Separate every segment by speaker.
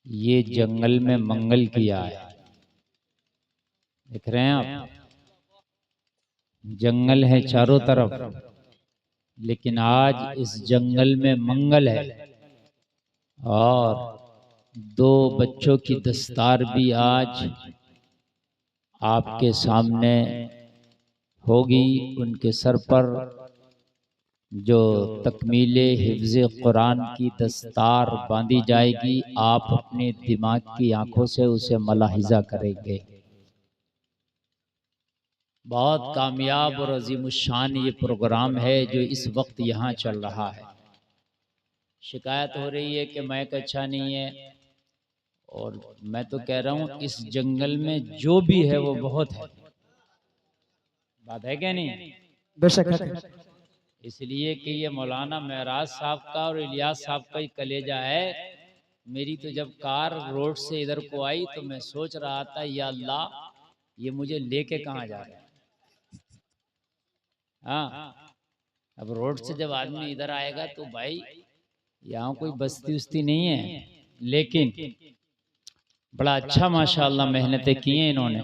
Speaker 1: ये जंगल में मंगल किया है। देख रहे हैं आप, जंगल है चारों तरफ, लेकिन आज इस जंगल में मंगल है। और दो बच्चों की दस्तार भी आज आपके सामने होगी। उनके सर पर जो तकमीले हिफ्ज़ कुरान की दस्तार बांधी जाएगी, आप अपने दिमाग की आंखों से उसे मलाहिजा करेंगे। बहुत कामयाब और अजीमुशान ये प्रोग्राम है जो इस वक्त यहाँ चल रहा है। शिकायत हो रही है कि माइक अच्छा नहीं है, और मैं तो कह रहा हूँ इस जंगल में जो भी है वो बहुत है। बात है क्या नहीं?
Speaker 2: बेशक।
Speaker 1: इसलिए कि ये मौलाना महराज साहब का और इलियास साहब का ही कलेजा है। मेरी तो जब कार रोड से इधर को आई तो मैं सोच रहा था, या अल्लाह ये मुझे लेके कहाँ जा रहा है। हाँ, अब रोड से जब आदमी इधर आएगा तो भाई यहाँ कोई बस्ती उस्ती नहीं है, लेकिन बड़ा अच्छा माशाअल्लाह मेहनतें की हैं इन्होंने।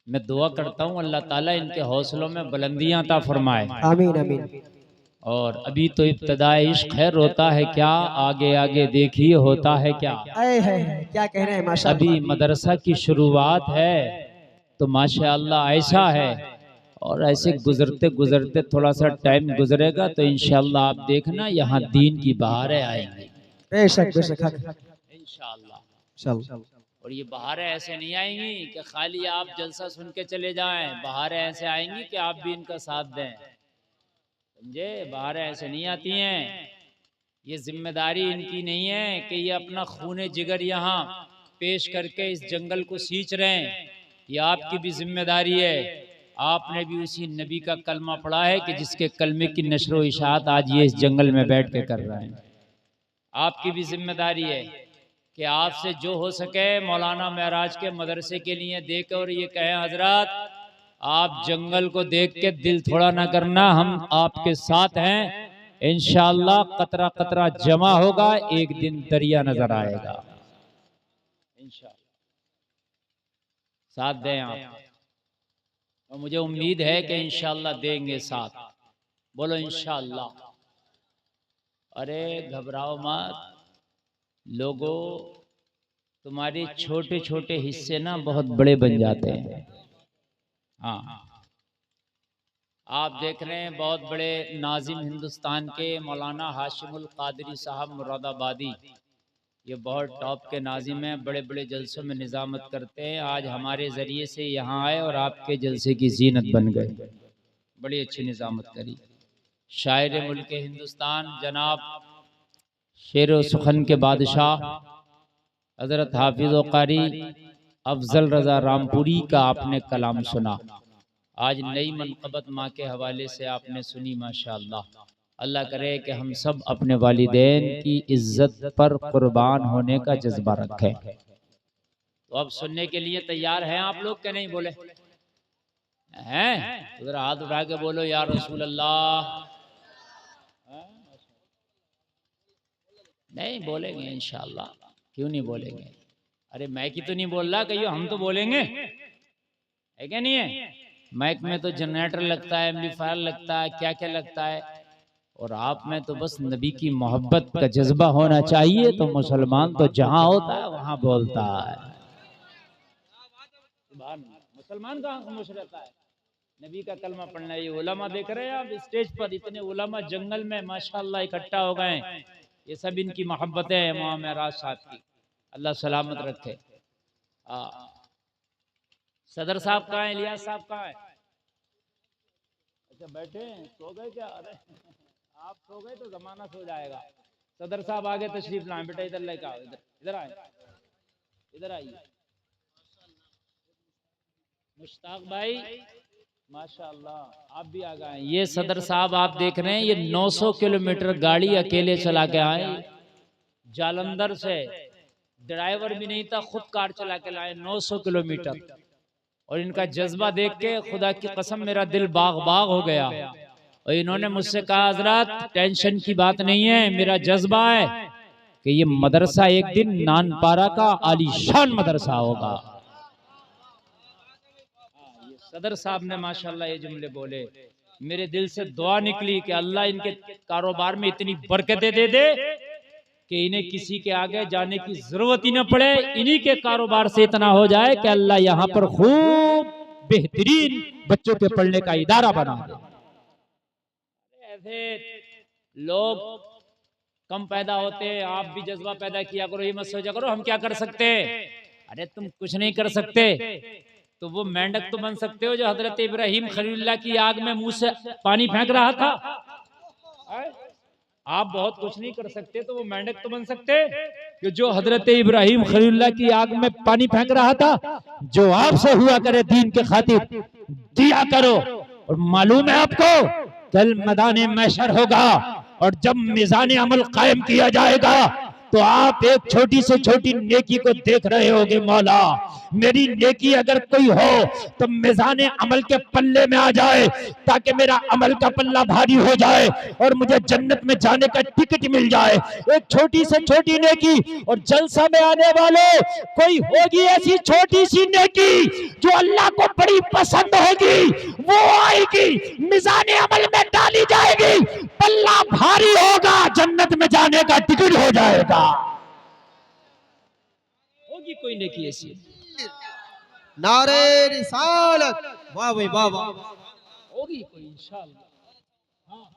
Speaker 1: मैं दुआ करता हूँ अल्लाह ताला इनके हौसलों में बुलंदियां अता फरमाए।
Speaker 2: आमीन आमीन।
Speaker 1: और अभी तो इब्तिदाए इश्क खैर होता है क्या, आगे आगे देखिए होता है क्या।
Speaker 2: है क्या कह रहे हैं माशाअल्लाह।
Speaker 1: अभी मदरसा की शुरुआत है तो माशाअल्लाह ऐसा है। और ऐसे गुजरते गुजरते थोड़ा सा टाइम गुजरेगा तो इंशाअल्लाह आप देखना यहाँ दीन की बहारें आएंगी।
Speaker 2: बेशक बेशक
Speaker 1: इंशाअल्लाह। और ये बहारें ऐसे नहीं आएंगी कि खाली आप जलसा सुन के चले जाएं, बहारें ऐसे आएंगी कि आप भी इनका साथ दें। समझे? बहारें ऐसे नहीं आती हैं। ये जिम्मेदारी इनकी नहीं है कि ये अपना खूने जिगर यहाँ पेश करके इस जंगल को सींच रहे हैं। ये आपकी भी जिम्मेदारी है। आपने भी उसी नबी का कलमा पढ़ा है कि जिसके कलमे की नशरो इशाअत आज ये इस जंगल में बैठ के कर रहे हैं। आपकी भी जिम्मेदारी है कि आपसे जो हो सके मौलाना महराज के मदरसे के लिए देकर और ये कहें, हजरत आप जंगल को देख के दिल थोड़ा ना करना, हम आपके साथ हैं। इंशाअल्लाह कतरा कतरा जमा होगा, एक दिन दरिया नजर आएगा। इंशाअल्लाह साथ दें आप, और मुझे उम्मीद है कि इंशाअल्लाह देंगे साथ। बोलो इंशाअल्लाह। अरे घबराओ मत लोगों, तुम्हारे छोटे छोटे हिस्से ना बहुत बड़े बन जाते हैं। हाँ, आप देख रहे हैं बहुत बड़े नाजिम हिंदुस्तान के मौलाना हाशिमुल कादरी साहब मुरादाबादी, ये बहुत टॉप के नाजिम हैं, बड़े बड़े जलसों में निजामत करते हैं। आज हमारे ज़रिए से यहाँ आए और आपके जलसे की जीनत बन गए। बड़ी अच्छी निजामत करी। शायर मुल्क हिंदुस्तान जनाब शेर व सुखन के बादशाह हजरत हाफिज व कारी अफजल रजा रामपुरी का आपने कलाम सुना। आज नई मनक़बत माँ के हवाले से आपने सुनी। माशाअल्लाह। अल्लाह करे कि हम सब अपने वालिदैन की इज्जत पर कुर्बान होने का जज्बा रखें। तो अब सुनने के लिए तैयार हैं आप लोग के नहीं? बोले हैं? उधर हाथ उठा के बोलो या रसूल अल्लाह। नहीं बोलेंगे इंशाअल्लाह, क्यों नहीं बोलेंगे? अरे मैं की तो नहीं बोल रहा, कहियो हम तो बोलेंगे, है क्या नहीं है? माइक में तो जनरेटर लगता है, एम्पलीफायर लगता है, क्या क्या लगता है, और आप में तो बस नबी की मोहब्बत का जज्बा होना चाहिए। तो मुसलमान तो जहां होता है वहां बोलता है। मुसलमान कहाँ खामोश रहता है? नबी का कलमा पढ़ना। ये उलमा देख रहे हैं आप स्टेज पर, इतने उलमा जंगल में माशाअल्लाह इकट्ठा हो गए। ये सब इनकी मोहब्बतें हैं इमाम महराज साहब की, अल्लाह सलामत रखे। सदर साहब कहाँ है? इलियास साहब कहाँ है? अच्छा बैठे हैं, सो गए क्या? अरे आप सो गए तो जमाना सो जाएगा। सदर साहब आगे तशरीफ लाएं बेटा, इधर लेकर आओ, इधर इधर आए, इधर आइए। मुश्ताक भाई माशाअल्लाह आप भी आ गए। ये सदर साहब आप देख रहे हैं, ये 900 किलोमीटर गाड़ी अकेले चला के आए जालंधर से। ड्राइवर भी नहीं था, खुद कार चला के लाए 900 किलोमीटर। और इनका जज्बा देख के खुदा की कसम मेरा दिल बाग बाग हो गया। और इन्होंने मुझसे कहा, हजरत टेंशन की बात नहीं है, मेरा जज्बा है कि ये मदरसा एक दिन नानपारा का आलीशान मदरसा होगा। सदर साहब ने माशाल्लाह ये जुमले बोले, मेरे दिल से दुआ निकली कि अल्लाह इनके कारोबार में इतनी बरकतें दे दे कि इन्हें किसी के आगे जाने की जरूरत ही न पड़े, इन्हीं के कारोबार से इतना हो जाए कि अल्लाह यहाँ पर खूब बेहतरीन बच्चों के पढ़ने का इदारा बना दे। ऐसे लोग कम पैदा होते, आप भी जज्बा पैदा किया करो, ये मत सोचा करो हम क्या कर सकते हैं। अरे तुम कुछ नहीं कर सकते तो वो मेंढक तो बन सकते हो जो हजरत इब्राहिम खलीलुल्लाह की आग में मुंह से पानी फेंक रहा था। आप बहुत कुछ नहीं कर सकते तो वो मेंढक तो बन सकते कि जो हजरत इब्राहिम खलीलुल्लाह की आग में पानी फेंक रहा था। जो आपसे हुआ करे दीन के खातिर दिया करो। और मालूम है आपको कल मैदान महशर होगा और जब मिजान अमल कायम किया जाएगा तो आप एक छोटी से छोटी नेकी को देख रहे होगे, मौला मेरी नेकी अगर कोई हो तो मिजान अमल के पल्ले में आ जाए ताकि मेरा अमल का पल्ला भारी हो जाए और मुझे जन्नत में जाने का टिकट मिल जाए। एक छोटी से छोटी नेकी। और जलसा में आने वालों कोई होगी ऐसी छोटी सी नेकी जो अल्लाह को बड़ी पसंद होगी, वो आएगी मिजान अमल में डाली जाएगी, पल्ला भारी होगा, जन्नत में जाने का टिकट हो जाएगा। होगी कोई नेकी ऐसी।
Speaker 2: नारे रिसालत, वाह भाई वाह वाह,
Speaker 1: होगी कोई इंशाअल्लाह। हाँ,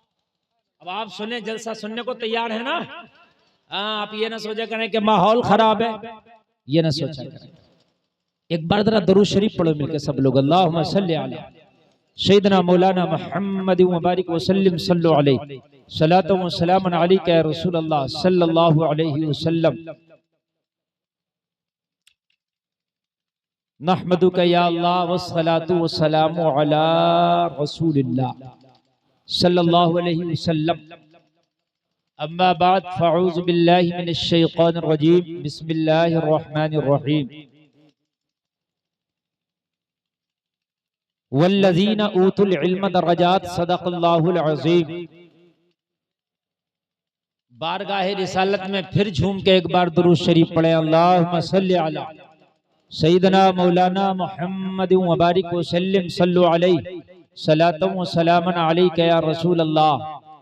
Speaker 1: अब आप सुने, जलसा सुनने को तैयार है ना? हाँ, आप ये ना सोचा करें कि माहौल खराब है, ये ना सोचा करें। एक बार जरा दरूद शरीफ पढ़ो मिलके सब लोग, अल्लाहुम्मा सल्ली अला सय्यदना मौलाना मुहम्मद व बारिक वसल्लम सल्लु अलैहि सलातो व सलामुन अलैका या रसूल अल्लाह सल्लल्लाहु अलैहि वसल्लम। नहमदुका या अल्लाह वस्सलातु वस्सलामु अला रसूलिल्लाह सल्लल्लाहु अलैहि वसल्लम। अम्मा बाद फ़अऊज़ु बिल्लाहि मिनश शैतानिर रजीम, बिस्मिल्लाहिर रहमानिर रहीम। वल्लज़ीना ऊतुल इल्म दरजात, सदक़ल्लाहुल अज़ीम। बारगाह रिसालत में फिर झूम के एक बार दुरूद शरीफ पढ़े, अल्लाहुम्मा सल्ली अला सय्यदना मौलाना मुहम्मद व बारिक वसल्लम सल्लु अलैहि सलातम व सलामन अलैका या रसूल अल्लाह।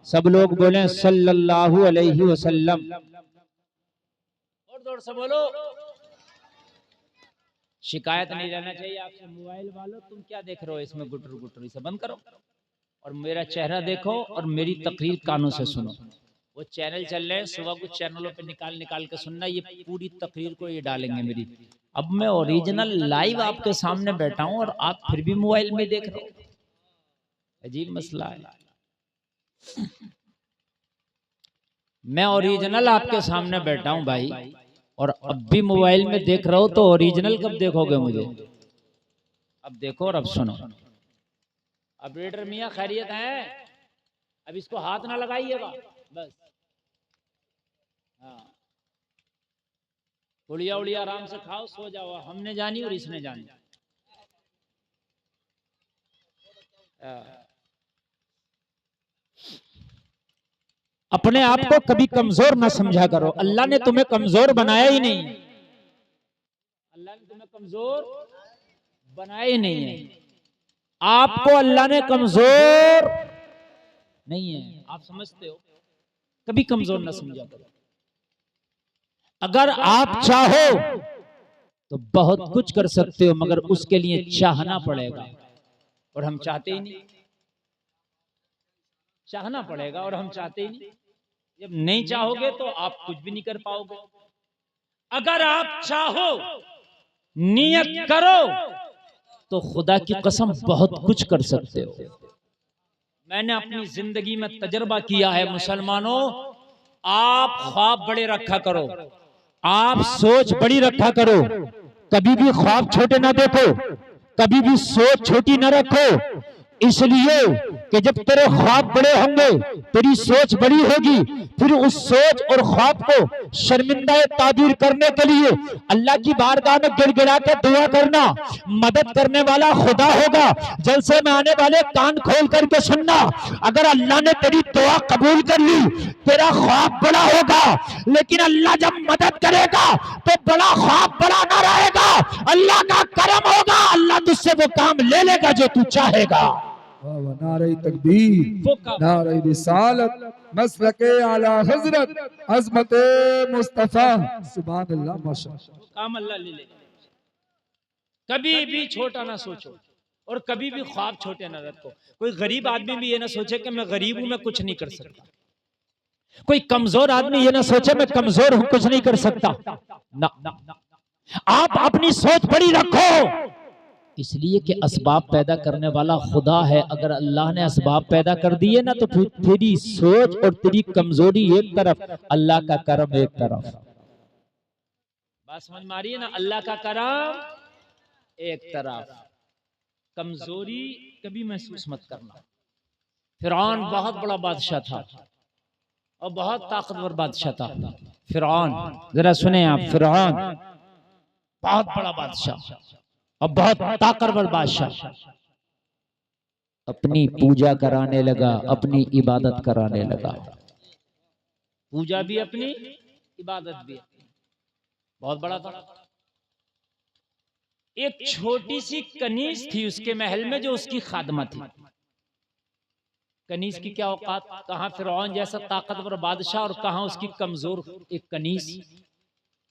Speaker 1: सब लोग बोलें सल्लल्लाहु अलैहि वसल्लम। और जोर से बोलो। शिकायत नहीं रहना चाहिए आपसे, मोबाइल वालों तुम क्या देख रहे हो इसमें गुटर गुटर, इसे बंद करो और मेरा चेहरा देखो और मेरी तकरीर कानों से सुनो। वो चैनल चल रहे हैं, सुबह कुछ चैनलों पे निकाल के सुनना, ये पूरी तकरीर को ये डालेंगे मेरी। अब मैं ओरिजिनल लाइव आपके सामने बैठा हूं और आप फिर भी मोबाइल में देख रहे हो, अजीब मसला है। मैं ओरिजिनल आपके सामने बैठा हूं भाई, और अब भी मोबाइल में देख रहे हो तो ओरिजिनल कब देखोगे मुझे? अब देखो और अब सुनो। अब रेडर मियां खैरियत है? अब इसको हाथ ना लगाइएगा बस। हाँ, उड़िया उड़िया आराम से खाओ, सो जाओ, हमने जानी और इसने जानी। अपने आप को कभी कमजोर ना समझा करो, अल्लाह ने तुम्हें कमजोर बनाया ही नहीं, अल्लाह ने तुम्हें कमजोर बनाया ही नहीं है। आपको अल्लाह ने कमजोर नहीं है, आप समझते हो, कभी कमजोर ना समझा करो। अगर आप चाहो तो बहुत कुछ कर सकते हो, मगर उसके लिए चाहना पड़ेगा और हम चाहते ही नहीं। चाहना पड़ेगा और हम चाहते ही नहीं। जब नहीं चाहोगे तो आप कुछ भी नहीं कर पाओगे। अगर आप चाहो, नियत करो, तो खुदा की कसम बहुत कुछ कर सकते हो। मैंने अपनी जिंदगी में तजर्बा किया है मुसलमानों, आप ख्वाब बड़े रखा करो, आप सोच बड़ी रखा करो, कभी भी ख्वाब छोटे ना देखो, कभी भी सोच छोटी ना रखो,
Speaker 3: इसलिए कि जब तेरे ख्वाब बड़े होंगे, तेरी सोच बड़ी होगी, फिर उस सोच और ख्वाब को शर्मिंदा ताबीर करने के लिए अल्लाह की बारगाह में गिड़गिड़ा के दुआ करना। मदद करने वाला खुदा होगा। जलसे में आने वाले कान खोल करके सुनना, अगर अल्लाह ने तेरी दुआ कबूल कर ली, तेरा ख्वाब बड़ा होगा, लेकिन अल्लाह जब मदद करेगा तो बड़ा ख्वाब बड़ा ना रहेगा, अल्लाह का करम होगा, अल्लाह तुझसे वो काम ले लेगा जो तू चाहेगा।
Speaker 4: नारे तकबीर, नारे रिसालत, मसलके आला हजरत, अज़मत मुस्तफा, सुभान अल्लाह, माशाअल्लाह।
Speaker 1: काम अल्लाह ले ले। कभी भी छोटा ना सोचो और कभी भी ख्वाब छोटे ना रखो। कोई गरीब आदमी भी ये ना सोचे कि मैं गरीब हूं, मैं कुछ नहीं कर सकता। कोई कमजोर आदमी ये ना सोचे मैं कमजोर हूं, कुछ नहीं कर सकता। ना, आप अपनी सोच बड़ी रखो, इसलिए कि असबाब पैदा करने वाला खुदा है। अगर अल्लाह ने असबाब पैदा कर दिए ना, तो फिर तेरी सोच और तेरी कमजोरी एक तरफ, अल्लाह का करम एक तरफ। बात समझ में आ रही है ना? अल्लाह का करम एक तरफ, कमजोरी कभी महसूस मत करना। फिरौन बहुत बड़ा बादशाह था और बहुत ताकतवर बादशाह था। फिरौन, जरा सुने आप, फिरौन बहुत बड़ा बादशाह और बहुत ताकतवर बादशाह। अपनी पूजा कराने लगा, अपनी इबादत कराने लगा। पूजा भी अपनी, इबादत भी अपनी। बहुत बड़ा था। एक छोटी सी कनीज थी उसके महल में, जो उसकी खादमा थी। कनीज की क्या औकात, कहां फिरौन जैसा ताकतवर बादशाह और कहां उसकी कमजोर एक कनीज।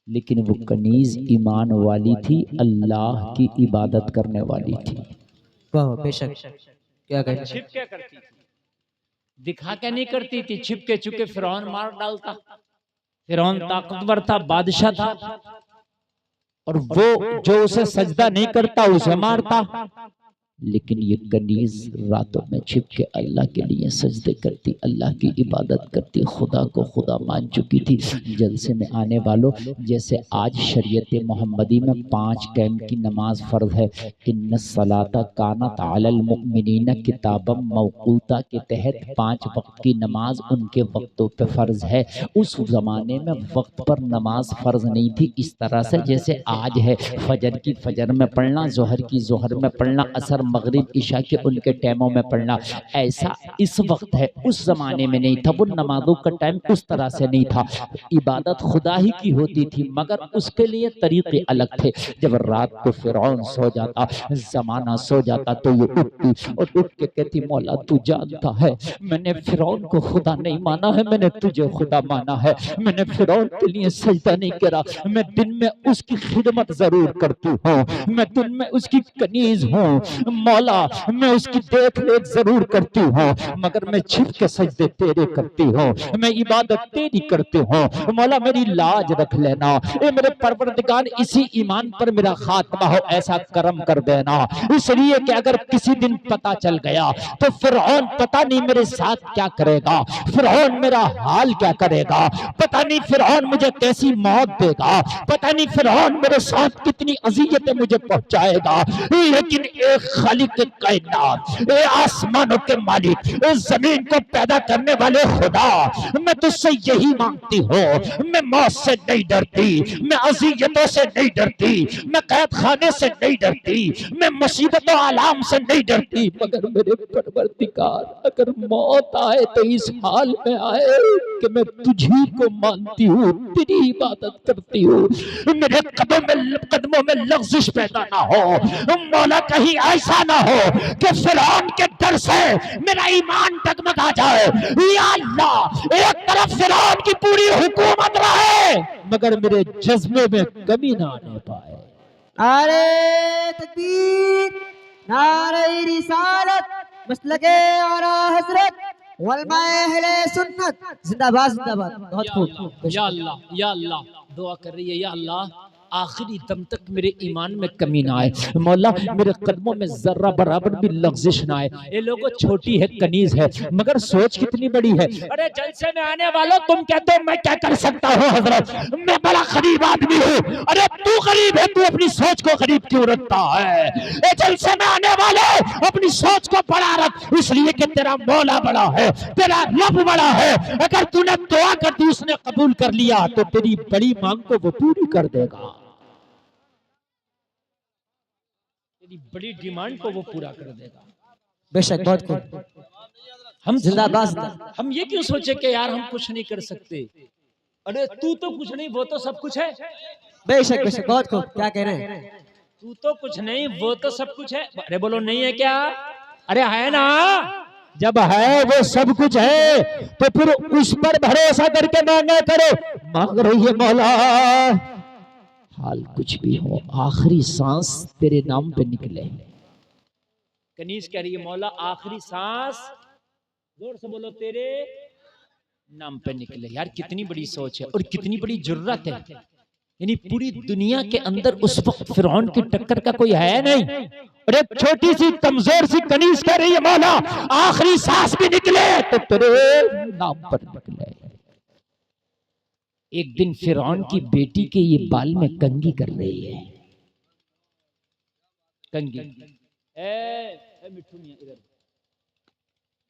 Speaker 1: लेकिन वो कनीज ईमान वाली थी, अल्लाह की इबादत करने वाली थी।
Speaker 2: वाह बेशक, क्या कहना।
Speaker 1: छिप क्या करती थी, दिखा क्या नहीं करती थी, छिप के चुके फिरौन मार डालता। फिरौन ताकतवर था, बादशाह था, और वो जो उसे सजदा नहीं करता उसे मारता। लेकिन ये कनीज रातों में छिप के अल्लाह के लिए सजदे करती, अल्लाह की इबादत करती, खुदा को खुदा मान चुकी थी। जलसे में आने वालों, जैसे आज शरीयत मोहम्मदी में 5 टाइम की नमाज फर्ज है। इन्ना सलाता कानत अलल मुमिनीना किताबम मौकूता के तहत 5 वक्त की नमाज उनके वक्तों पे फर्ज है। उस जमाने में वक्त पर नमाज फर्ज नहीं थी इस तरह से जैसे आज है। फजर की फजर में पढ़ना, जोहर की जोहर में पढ़ना, असर मगरिब इशा के उनके टाइमों में पढ़ना, ऐसा इस वक्त है, उस जमाने में नहीं था। वो नमाजों का टाइम उस तरह से नहीं था। इबादत खुदा ही की होती थी, मगर उसके लिए तरीके अलग थे। जब रात को फिरौन सो जाता, जमाना सो जाता, तो ये उठती और उठ के कहती, मौला तू जानता है मैंने फिरौन को खुदा नहीं माना है, मैंने तुझे खुदा माना है। मैंने फिरौन के लिए सजदा नहीं करा, मैं दिन में उसकी खिदमत जरूर करती हूँ, मैं दिन में उसकी कनीज हूँ मौला, मैं उसकी देख रेख जरूर करती हूँ, मगर मैं छिप के सजदे तेरे करती हूँ, मैं इबादत तेरी करती हूँ। मौला मेरी लाज रख लेना, ए मेरे परवरदिगार, इसी ईमान पर मेरा खात्मा हो, ऐसा करम कर देना। इसलिए कि अगर किसी दिन पता चल गया तो फिरौन पता नहीं मेरे साथ क्या करेगा, फिरौन मेरा हाल क्या करेगा, पता नहीं फिरौन मुझे कैसी मौत देगा, पता नहीं फिरौन मेरे साथ कितनी अज़ियतें मुझे पहुंचाएगा। लेकिन एक खालिक कायनात, ए आसमानों के मालिक, इस जमीन को पैदा करने वाले खुदा, मैं तुझसे यही मांगती हूँ। मैं मौत से नहीं डरती, मैं अज़ियतों से नहीं डरती, मैं कैद खाने से नहीं डरती, मैं मुसीबतों आलाम से नहीं डरती, मगर मेरे परवरदिगार अगर मौत आए तो इस हाल में आए कि मैं तुझी को मानती हूँ, तेरी इबादत करती हूँ। मेरे कदमों में लग़ज़िश पैदा ना हो मौला, कहीं ऐसा ना हो कि फिरौन के डर से मेरा ईमान डगमगा जाए। या अल्लाह, एक तरफ फिरौन की पूरी हुकूमत रहे, मगर मेरे जज्बे में कमी ना आने पाए।
Speaker 2: नारे तकबीर, नारे रिसालत, मसलके आला हजरत, उलमाए अहले सुन्नत, जिंदाबाद जिंदाबाद। बहुत खूब।
Speaker 1: या अल्लाह, या अल्लाह, दुआ कर रही है, या अल्लाह आखिरी दम तक मेरे ईमान में कमी ना आए। मौला मेरे कदमों में जर्रा बराबर भी लग़ज़िश ना आए। ये लोगों छोटी है, कनीज है, मगर सोच कितनी बड़ी है। अरे जलसे में आने वालों, तुम कहते हो मैं क्या कर सकता हूँ हजरत, मैं बड़ा गरीब आदमी हूँ। अरे तू
Speaker 3: क्यों गरीब है? तू अपनी सोच को गरीब क्यों रखता है? ए जलसे में आने वाले अपनी सोच को बड़ा रख, इसलिए कि तेरा मौला बड़ा है, तेरा रब बड़ा है। अगर तूने दुआ कर दी, उसने कबूल कर लिया, तो तेरी बड़ी मांग को वो पूरी कर देगा, तेरी बड़ी डिमांड को वो पूरा कर देगा।
Speaker 2: बेशक, बहुत खूब।
Speaker 3: हम
Speaker 2: जिंदाबाद।
Speaker 1: हम ये क्यों सोचे कि यार हम कुछ नहीं कर सकते? अरे तू तो कुछ नहीं, वो तो सब कुछ है।
Speaker 2: बेशक बेशक, बहुत खूब। क्या कह रहे हैं?
Speaker 1: तू तो कुछ नहीं, वो तो सब कुछ है। अरे बोलो नहीं है क्या? अरे है ना?
Speaker 3: जब है वो सब कुछ है, तो फिर उस पर भरोसा करके मांगा करो। मांग रही है मौला, हाल कुछ भी हो, आखिरी सांस तेरे नाम पे निकले।
Speaker 1: कनीज कह रही है मौला आखिरी सांस, जोर से बोलो, तेरे नाम पे निकले। यार कितनी बड़ी सोच है और कितनी बड़ी जरूरत है। यानी पूरी दुनिया के अंदर उस वक्त फिरौन की टक्कर का कोई है नहीं, और एक छोटी सी कमजोर सी कनीज कह रही है मौला आखिरी सांस भी निकले तो तेरे नाम पर निकले। एक दिन फिरौन की बेटी के ये बाल में कंघी कर रही है, कंघी। मिठू मियां इधर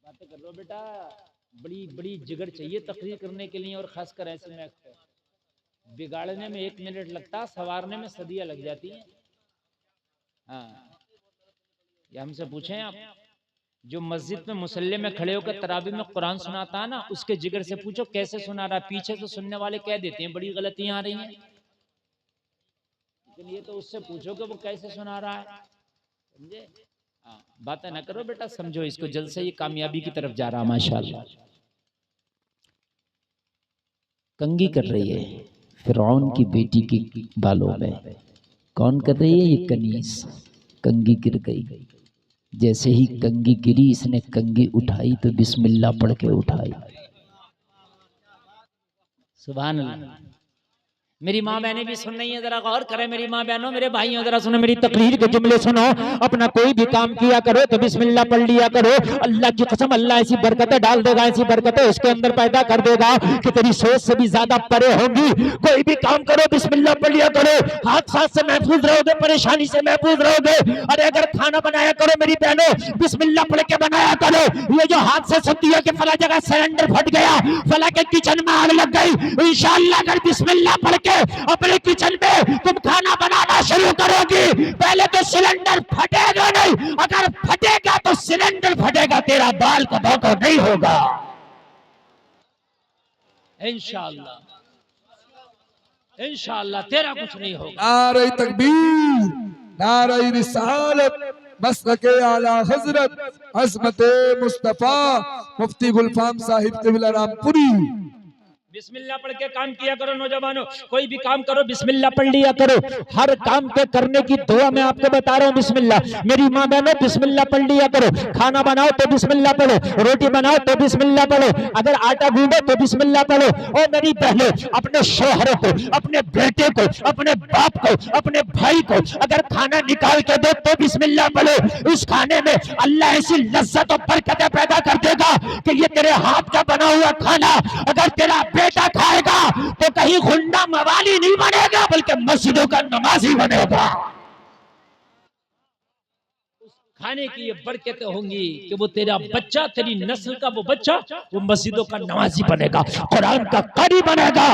Speaker 1: बातें कर लो बेटा, बड़ी बड़ी जिगर चाहिए तकरीर करने के लिए, और खासकर ऐसे में बिगाड़ने में 1 मिनट लगता, संवारने में सदियां लग जाती हैं। हाँ, ये हमसे पूछें आप, जो मस्जिद में मुसल्ले में खड़े होकर तरावी में कुरान सुनाता है ना, उसके जिगर से पूछो कैसे सुना रहा। पीछे तो सुनने वाले कह देते हैं बड़ी गलतियां आ रही हैं, लेकिन ये तो उससे पूछो कि वो कैसे सुना रहा है, समझे? हाँ, बातें ना करो बेटा, समझो इसको, जल्द से ये कामयाबी की तरफ जा रहा है माशाल्लाह। कंघी कर रही है फिरौन की बेटी के बालों में। कौन कर रही है? ये कनीज। कंघी गिर गई। जैसे ही कंघी गिरी, इसने कंघी उठाई तो बिस्मिल्लाह पढ़ के उठाई। सुभान अल्लाह। मेरी माँ बहनें भी सुन रही हैं, जरा गौर करें। मेरी माँ बहनों, मेरे भाइयों, जरा सुनो, मेरी तकरीर के जुमले सुनो। अपना कोई भी काम किया करो तो बिस्मिल्लाह पढ़ लिया करो। अल्लाह की कसम, अल्लाह ऐसी बरकतें डाल देगा, ऐसी बरकतें उसके अंदर पैदा कर देगा कि तेरी सोच से भी ज्यादा परे होंगी। कोई भी काम करो बिस्मिल्लाह पढ़ लिया करो, हादसा से महफूज रहोगे, परेशानी से महफूज रहोगे। अरे अगर खाना बनाया करो मेरी बहनों, बिस्मिल्लाह पढ़ के बनाया करो। ये जो हादसा सुनती है कि फला जगह सिलेंडर फट गया, फला के किचन में आग लग गई, इंशाअल्लाह अगर बिस्मिल्लाह पढ़ अपने किचन में तुम खाना बनाना शुरू करोगी, पहले तो सिलेंडर फटेगा नहीं, अगर फटेगा तो सिलेंडर फटेगा, तेरा बाल का धोखा नहीं होगा इंशाअल्लाह, इंशाअल्लाह तेरा कुछ नहीं होगा।
Speaker 4: नारे तकबीर, नारे रिसालत, मसलके आला हजरत अज़मत मुस्तफा मुफ्ती गुलफाम साहिब क़िबला रामपुरी।
Speaker 1: बिस्मिल्लाह पढ़ के काम किया करो नौजवानों, कोई भी काम करो बिस्मिल्लाह पढ़ लिया करो।
Speaker 3: हर काम के करने की दुआ मैं आपको बता रहा हूँ, बिस्मिल्लाह। मेरी माँ बहनों, बिस्मिल्लाह पढ़ लिया करो। खाना बनाओ तो बिस्मिल्लाह पढ़ो, रोटी बनाओ तो बिस्मिल्लाह पढ़ो, अगर आटा गूंदो तो बिस्मिल्लाह पढ़ो। और मेरी बहनों, अपने शोहर को, अपने बेटे को, अपने बाप को, अपने भाई को अगर खाना निकाल के दो तो बिस्मिल्लाह पढ़ो। उस खाने में अल्लाह ऐसी लज्जत और बरकतें पैदा कर देगा कि ये तेरे हाथ का बना हुआ खाना अगर तेरा बेटा खाएगा तो कहीं गुंडा मवाली नहीं बनेगा, बल्कि मस्जिदों का नमाजी बनेगा।
Speaker 1: खाने की ये बरकतें होंगी कि वो तेरा बच्चा, तेरी नस्ल का वो बच्चा, वो मस्जिदों का नमाजी बनेगा,
Speaker 3: कुरान का कारी बनेगा,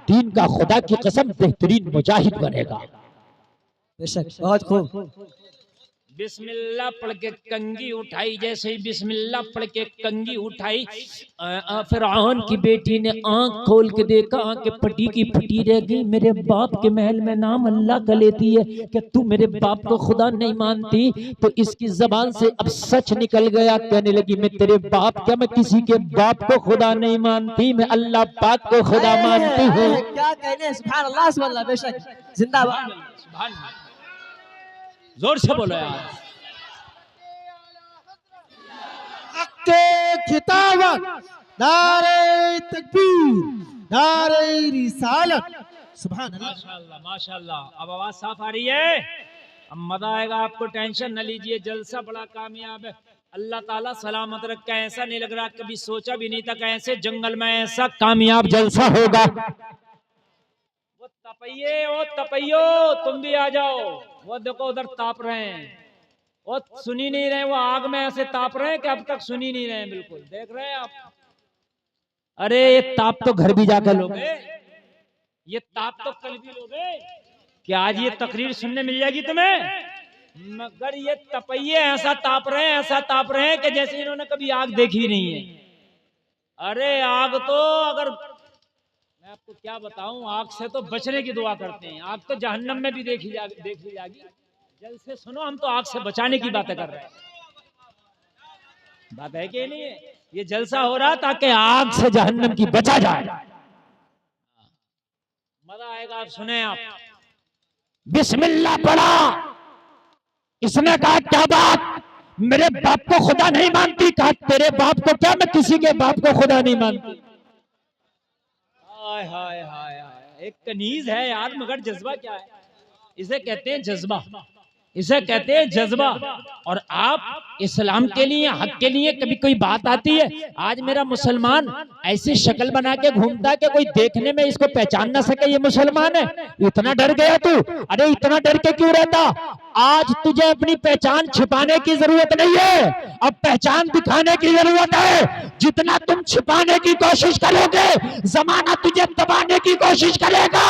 Speaker 3: दीन का खुदा की कसम बेहतरीन मुजाहिद बनेगा।
Speaker 2: बेशक, बहुत खूब।
Speaker 1: बिस्मिल्लाह पढ़ के कंघी उठाई, जैसे ही बिस्मिल्लाह पढ़ के कंघी उठाई, फिरौन की बेटी ने आंख खोल के देखा, आंखें फटी की फटी रह गई। मेरे बाप के महल में नाम अल्लाह का लेती है कि तू मेरे बाप को खुदा नहीं मानती, तो इसकी जबान से अब सच निकल गया। कहने लगी मैं तेरे बाप, क्या मैं किसी के बाप को खुदा नहीं मानती, मैं अल्लाह पाक को खुदा मानती हूँ।
Speaker 2: क्या कहने, सुभान अल्लाह, सुभान अल्लाह। बेशक, जिंदाबाद,
Speaker 1: सुभान अल्लाह। जोर से बोलो यार।
Speaker 2: खिताबत, नारे तकबीर, नारे रिसालत, सुभान अल्लाह।
Speaker 1: माशाअल्लाह माशाअल्लाह। अब आवाज साफ आ रही है, अब मजा आएगा आपको, टेंशन न लीजिए, जलसा बड़ा कामयाब है। अल्लाह ताला सलामत रखे। ऐसा नहीं लग रहा, कभी सोचा भी नहीं था कि ऐसे जंगल में ऐसा कामयाब जलसा होगा। वो तपइये ओ तपइयो, तुम भी आ जाओ। वो देखो उधर ताप रहे हैं, वो सुनी नहीं रहे, वो आग में ऐसे ताप रहे हैं कि अब तक सुनी नहीं रहे हैं, बिल्कुल देख रहे हैं आप। अरे ये ताप तो घर भी जाकर लोगे, ये ताप तो कल भी लोगे, क्या आज ये तकरीर सुनने मिल जाएगी तुम्हें? मगर ये तपइये ऐसा ताप रहे हैं, ऐसा ताप रहे हैं कि जैसे इन्होंने कभी आग देखी नहीं है। अरे आग तो, अगर मैं आपको क्या बताऊं, आग से तो बचने की दुआ करते हैं। आग तो जहन्नम में भी देख ली जाएगी। जल से सुनो, हम तो आग से बचाने की बातें कर रहे हैं। बात है कि नहीं है? ये जलसा हो रहा ताकि आग से जहन्नम की बचा जाए। मजा आएगा, आप सुने। आप
Speaker 3: बिस्मिल्लाह पढ़ा, इसने कहा क्या बात, मेरे बाप को खुदा नहीं मानती? कहा तेरे बाप को क्या, मैं किसी के बाप को खुदा नहीं मानती।
Speaker 1: हाय हाय हाय हाय, एक कनीज है यार, मगर जज्बा क्या है? इसे कहते हैं जज्बा, इसे कहते हैं जज्बा। और आप इस्लाम के लिए, हक के लिए, कभी कोई बात आती है, आज मेरा मुसलमान ऐसी शक्ल बना के घूमता है कि कोई देखने में इसको पहचान ना सके ये मुसलमान है। इतना डर गया तू? अरे इतना डर के क्यों रहता? आज तुझे अपनी पहचान छिपाने की जरूरत नहीं है, अब पहचान दिखाने की जरूरत है। जितना तुम छिपाने की कोशिश करोगे, जमाना तुझे दबाने की कोशिश करेगा।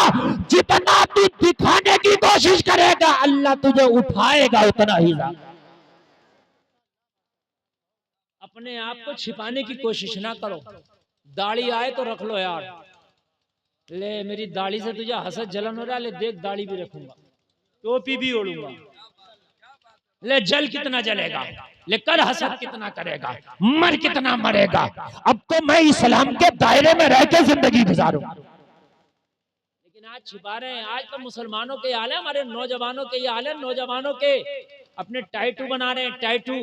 Speaker 1: जितना तू दिखाने की कोशिश करेगा, अल्लाह तुझे उठाएगा उतना ही ज्यादा। अपने आप को छिपाने की कोशिश ना करो। दाढ़ी आए तो रख लो यार, ले मेरी दाढ़ी से तुझे हसद जलन हो रहा है, ले देख दाढ़ी भी रखूंगा, टोपी भी ओढ़ूंगा, ले जल कितना जलेगा, ले कर हसद कितना करेगा,
Speaker 3: मर कितना मरेगा। अब तो मैं इस्लाम के दायरे में रह के जिंदगी गुजारूं।
Speaker 1: लेकिन आज छिपा रहे हैं। आज तो मुसलमानों के हाल है, हमारे नौजवानों के ये हाल है। नौजवानों के अपने टैटू बना रहे हैं, टैटू,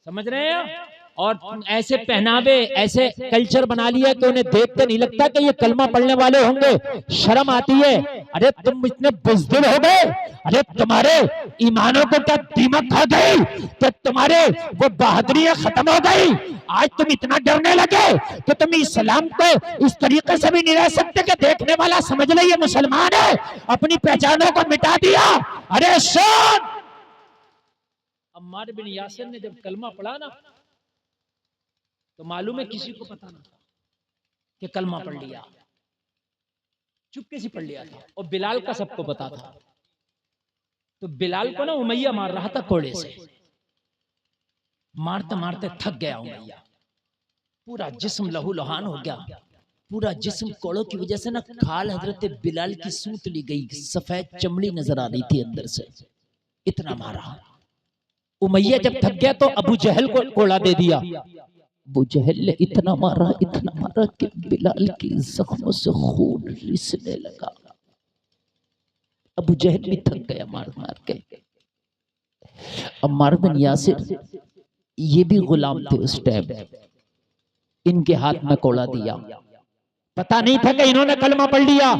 Speaker 1: समझ रहे हैं? और ऐसे पहनावे, ऐसे कल्चर बना लिया कि उन्हें देखकर नहीं लगता कि ये कलमा पढ़ने वाले होंगे। शर्म आती है। अरे तुम इतने बुज़दिल हो गए, अरे तुम्हारे ईमानों को क्या दीमक खा गई, तो तुम्हारे वो बहादुरी खत्म हो गई। आज तुम इतना डरने लगे कि तुम इस्लाम को इस तरीके से भी नहीं रह सकते कि देखने वाला समझ ले ये मुसलमान है, अपनी पहचानों को मिटा दिया। अरे सुन, अम्मार बिन यासिर ने जब कलमा पढ़ा ना, तो मालूम है किसी को पता ना था कि कलमा पढ़ लिया, चुपके से पढ़ लिया था। और बिलाल का सबको पता था। तो बिलाल को ना उमैया मार रहा था कोड़े से, मारते मारते थक गया उमैया, पूरा जिस्म लहू लुहान हो गया, पूरा जिस्म कोड़ों की वजह से ना खाल हजरत बिलाल की सूत ली गई, सफेद चमड़ी नजर आ रही थी अंदर से, इतना मारा। उमैया जब थक गया तो अबू जहल को कोड़ा दे दिया। अबू जहल ने इतना मारा कि बिलाल की जख्मों से खून रिसने लगा। अबू जहल भी थक गया मार मार के। अम्मार बिन यासिर ये भी गुलाम थे उस टाइम, इनके हाथ में कोड़ा दिया। पता नहीं था कि इन्होंने कलमा पढ़ लिया।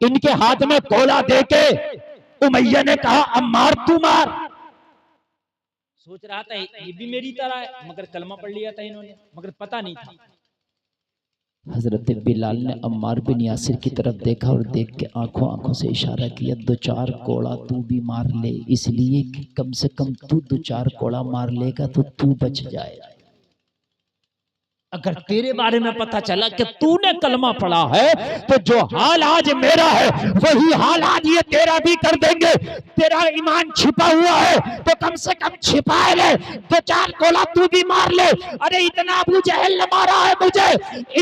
Speaker 1: इनके हाथ में कोड़ा देके उमैया ने कहा अम्मार तू मार। सोच रहा था ये भी मेरी तरह है, मगर कलमा पढ़ लिया था इन्होंने, मगर पता नहीं था। हजरत बिलाल ने अम्मार बिन यासिर की तरफ देखा और देख के आंखों से इशारा किया, 2-4 कोड़ा तू भी मार ले, इसलिए कि कम से कम तू 2-4 कोड़ा मार लेगा तो तू बच जाए। अगर तेरे बारे में पता चला कि तूने कलमा पढ़ा है तो जो हाल आज मेरा है वही हाल आज ये तेरा भी कर देंगे। तेरा ईमान छिपा हुआ है तो कम से कम छिपाए ले, 2-4 कोड़ा तू भी मार ले। अरे इतना अबू जहल ने मारा है मुझे,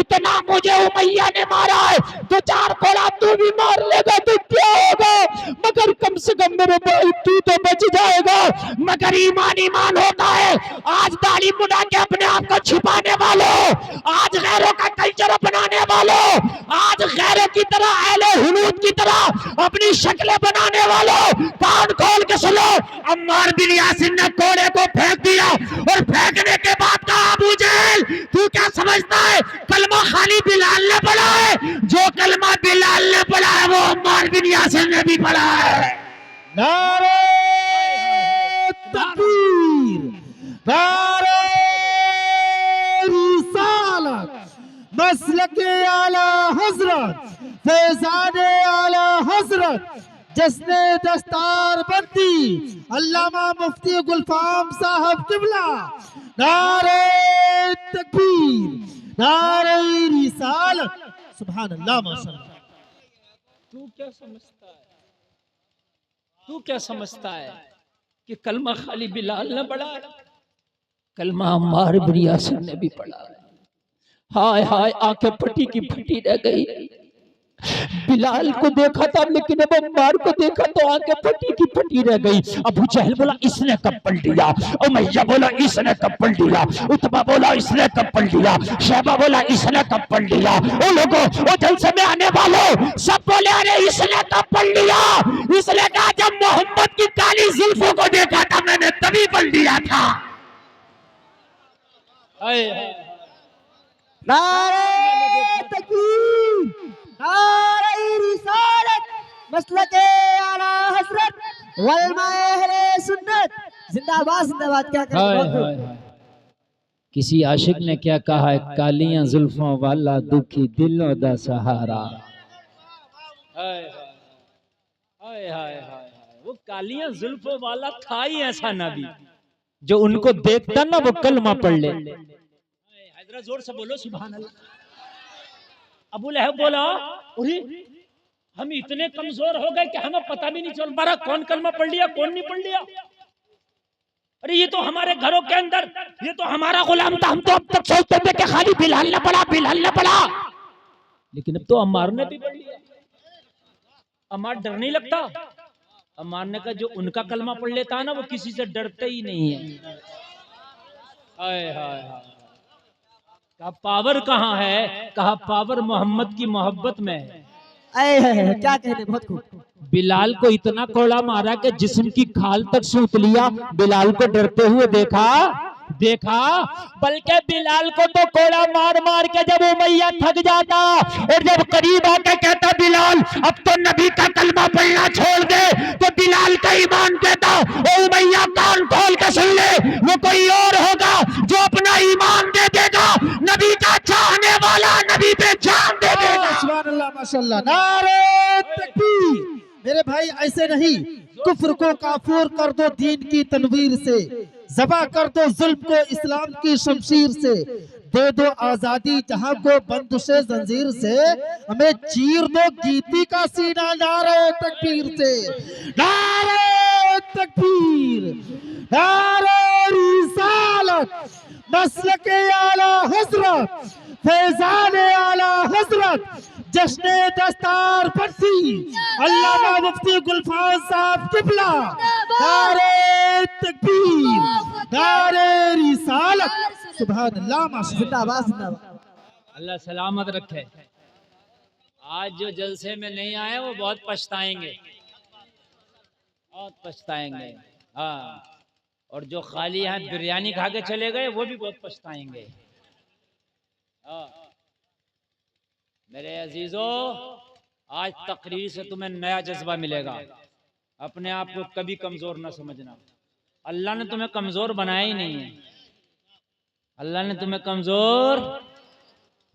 Speaker 1: इतना मुझे उमैया ने मारा है, 2-4 कोड़ा तू भी मार लेगा तो क्या होगा, मगर कम से कम मेरे भाई तू तो बच जाएगा। मगर ईमान होता है। आज दाढ़ी मुड़ा के अपने आप को छिपाने वालों, आज गैरों का कल्चर अपनाने वालों, आज गैरों की तरह अहले हुलूद की तरह अपनी शक्लें बनाने वालों, कान खोल के सुनो। अम्मार बिन यासिर ने कोड़े को फेंक दिया और फेंकने के बाद कहा अबू जहल तू क्या समझता है कलमा खाली बिलाल ने पढ़ा है? जो कलमा बिलाल ने पढ़ा है वो अम्मार बिन यासिर ने भी पढ़ा है। नारे तकबीर, नारे रिसालत, मसलके आला हजरत
Speaker 5: फैजान आला हजरत जिसने दस्तार बंदी अल्लामा मुफ्ती गुलफाम साहब किबला। नारे तकबीर, नारे रिसालत, सुभान अल्लाह माशाअल्लाह।
Speaker 1: तू क्या समझता है, तू क्या समझता है कि कलमा खाली बिलाल ने पढ़ा है? कलमा अम्मार बिन यासिर ने भी पढ़ा है। हाय हाय, आंखें फटी की फटी रह गई। बिलाल को देखा था लेकिन अब अम्मार को देखा तो आंखें फटी की फटी रह गई। अबू जहल बोला इसने कब पलट दिया, उमैया बोला इसने कब पलट दिया, उतबा बोला इसने कब पलट दिया, शैबा बोला इसने कब पलट दिया। ओ लोगों, ओ जलसे में आने वालों सब बोले अरे इसने कब पलट दिया। इसने कहा जब मोहम्मद की काली जुल्फों को देखा था मैंने तभी पलट दिया था।
Speaker 5: नारे तकबीर, नारे रिसालत, मसलके आला हजरत वल अहले सुन्नत जिंदाबाद जिंदाबाद। क्या
Speaker 1: हाय हाय
Speaker 5: करें,
Speaker 1: हाय। किसी आशिक ने क्या कहा है, कालियां जुल्फों वाला दुखी दिलों दा सहारा। हाय हाय हाय हाय, वो कालियां जुल्फों वाला था ही ऐसा नबी जो उनको देखता ना वो कलमा पढ़ ले। हैदरा जोर से बोलो सुभान अल्लाह। अबू लहब बोला अरे हम इतने कमजोर हो गए कि हमें पता भी नहीं चल पा रहा कौन कलमा पढ़ लिया कौन नहीं पढ़ लिया। अरे ये तो हमारे घरों के अंदर ये तो हमारा गुलाम था, हम तो अब तक सोचते थे कि खाली बिलाल ने पढ़ा बिलाल ने पढ़ा, लेकिन अब तो अम्मार ने भी पढ़ लिया। अम्मार डर नहीं लगता? अम्मार ने कहा जो उनका कलमा पढ़ लेता है ना वो किसी से डरते ही नहीं है। हाय हाय हाय, कहा पावर कहाँ है, कहा पावर मोहम्मद की मोहब्बत में है।
Speaker 5: क्या कहने, बहुत खूब।
Speaker 3: बिलाल को इतना कोड़ा मारा कि जिस्म की खाल तक सूत लिया। बिलाल को डरते हुए देखा, बल्कि बिलाल को तो कोड़ा मार मार के जब उमैया थक जाता और जब करीब आके कहता बिलाल अब तो नबी का कलमा पढ़ना छोड़ दे, तो बिलाल का ईमान कहता ओ उमैया कान खोल के सुन ले, वो कोई और होगा जो अपना ईमान दे देगा, नबी का चाहने वाला नबी पे जान दे देगा।
Speaker 5: सुभान अल्लाह माशाअल्लाह। नारे तकबीर। मेरे भाई ऐसे नहीं, कुफ्र को काफूर कर दो दीन की तनवीर से, ज़बा कर दो जुल्म को इस्लाम की शमशीर से, दे दो आजादी जहां को बंदिशे जंजीर से, हमें चीर दो गीती का सीना। नारे तकबीर से, नारे तकबीर, नारे रिसालत, मसलके आला हजरत, फैजान आला हजरत, जश्ने दस्तार परसी अल्लामा मुफ्ती गुलफाम साहब किबला। नारे तकबीर, नारे रिसालत, सुभान अल्लाह जिंदाबाद जिंदाबाद।
Speaker 1: अल्लाह सलामत रखे। आज जो जलसे में नहीं आए वो बहुत पछताएंगे, बहुत पछताएंगे। हाँ, और जो खाली यहाँ बिरयानी खा के चले गए वो भी बहुत पछताएंगे। हाँ मेरे अजीजों, आज तकरीर से तुम्हें नया जज्बा मिलेगा। अपने आप को कभी कमजोर ना समझना। अल्लाह ने तुम्हें कमजोर बनाया ही नहीं है, अल्लाह ने तुम्हें कमजोर।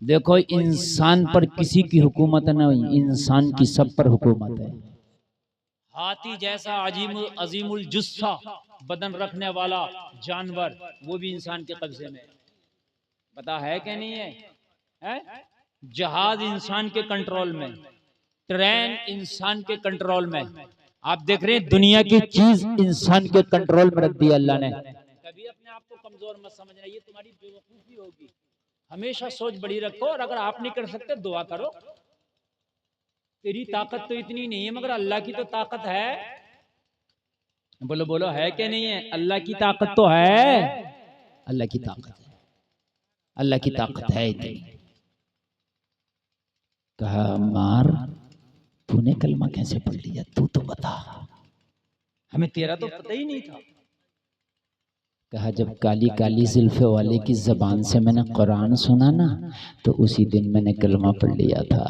Speaker 1: देखो इंसान पर किसी की हुकूमत नहीं, इंसान की सब पर हुकूमत है। हाथी जैसा अजीमुल जुस्सा बदन रखने वाला जानवर वो भी इंसान के कब्जे में, पता है कि नहीं है? जहाज इंसान के कंट्रोल में, ट्रेन इंसान के कंट्रोल में। आप देख रहे हैं दुनिया की चीज इंसान के कंट्रोल में रख दी अल्लाह ने। कभी अपने आप को कमजोर मत समझना, ये तुम्हारी बेवकूफी होगी। हमेशा सोच बड़ी रखो, और अगर आप नहीं कर सकते दुआ करो। तेरी ताकत तो इतनी नहीं है मगर अल्लाह की तो ताकत है। बोलो बोलो, है कि नहीं है? अल्लाह की ताकत तो है, अल्लाह की ताकत है, अल्लाह की ताकत है इतनी। कहा मार तूने कलमा कैसे पढ़ लिया, तू तो बता, हमें तेरा तो पता ही नहीं था। कहा जब काली काली जुल्फे वाले की जबान से मैंने कुरान सुना ना तो उसी दिन मैंने कलमा पढ़ लिया था।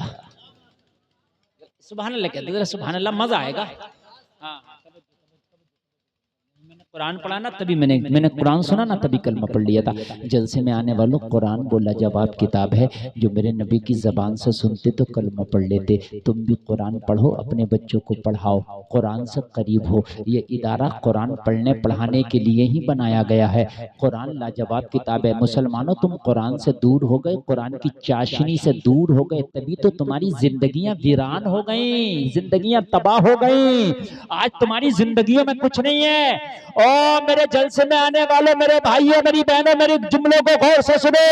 Speaker 1: सुभान अल्लाह कहते, सुभान अल्लाह, मजा आएगा। हाँ, मैंने कुरान पढ़ा ना तभी मैंने कुरान सुना ना तभी कलमा पढ़ लिया था। जलसे में आने वालों, कुरान बोला जवाब किताब है, जो मेरे नबी की ज़बान से सुनते तो कलमा पढ़ लेते। तुम भी कुरान पढ़ो, अपने बच्चों को पढ़ाओ, कुरान से करीब हो। ये इदारा कुरान पढ़ने पढ़ाने के लिए ही बनाया गया है। कुरान लाजवाब किताब है। मुसलमानों, तुम कुरान से दूर हो गए, कुरान की चाशनी से दूर हो गए, तभी तो तुम्हारी जिंदगियां वीरान हो गई, जिंदगियां तबाह हो गई। आज तुम्हारी जिंदगियों में कुछ नहीं है। ओ मेरे जलसे में आने वालों, मेरे भाइयों, मेरी बहनों, मेरे जुमलों को गौर से सुनो।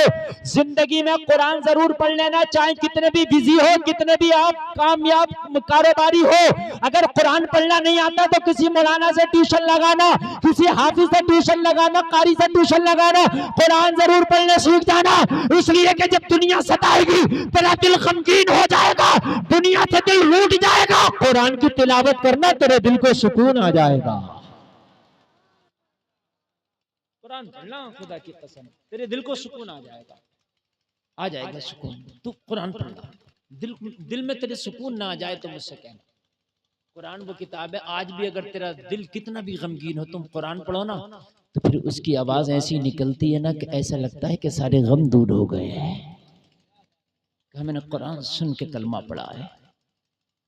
Speaker 1: जिंदगी में कुरान जरूर पढ़ लेना, चाहे कितने भी बिजी हो, कितने भी आप कामयाब कारोबारी हो। अगर कुरान पढ़ना नहीं आता तो किसी मौलाना से ट्यूशन लगाना, किसी हाफिज से ट्यूशन लगाना, कारी से ट्यूशन लगाना, कुरान जरूर पढ़ने सीख जाना। इसलिए कि जब दुनिया सताएगी, तेरा दिल गमगीन हो जाएगा, दुनिया से दिल रूठ जाएगा,
Speaker 3: कुरान की तिलावत करना, तेरे दिल को सुकून आ जाएगा।
Speaker 1: कुरान पढ़ना, खुदा की कसम तेरे दिल को सुकून आ जाएगा, आ जाएगा सुकून। तू कुरान पढ़ना, दिल में तेरे सुकून ना आ जाए तो मुझसे कहना। कुरान वो किताब है, आज भी अगर तेरा दिल कितना भी गमगीन हो, तुम कुरान पढ़ो ना, तो फिर उसकी आवाज ऐसी निकलती है ना कि ऐसा लगता है कि सारे गम दूर हो गए हैं। मैंने कुरान सुन के कलमा पढ़ा है।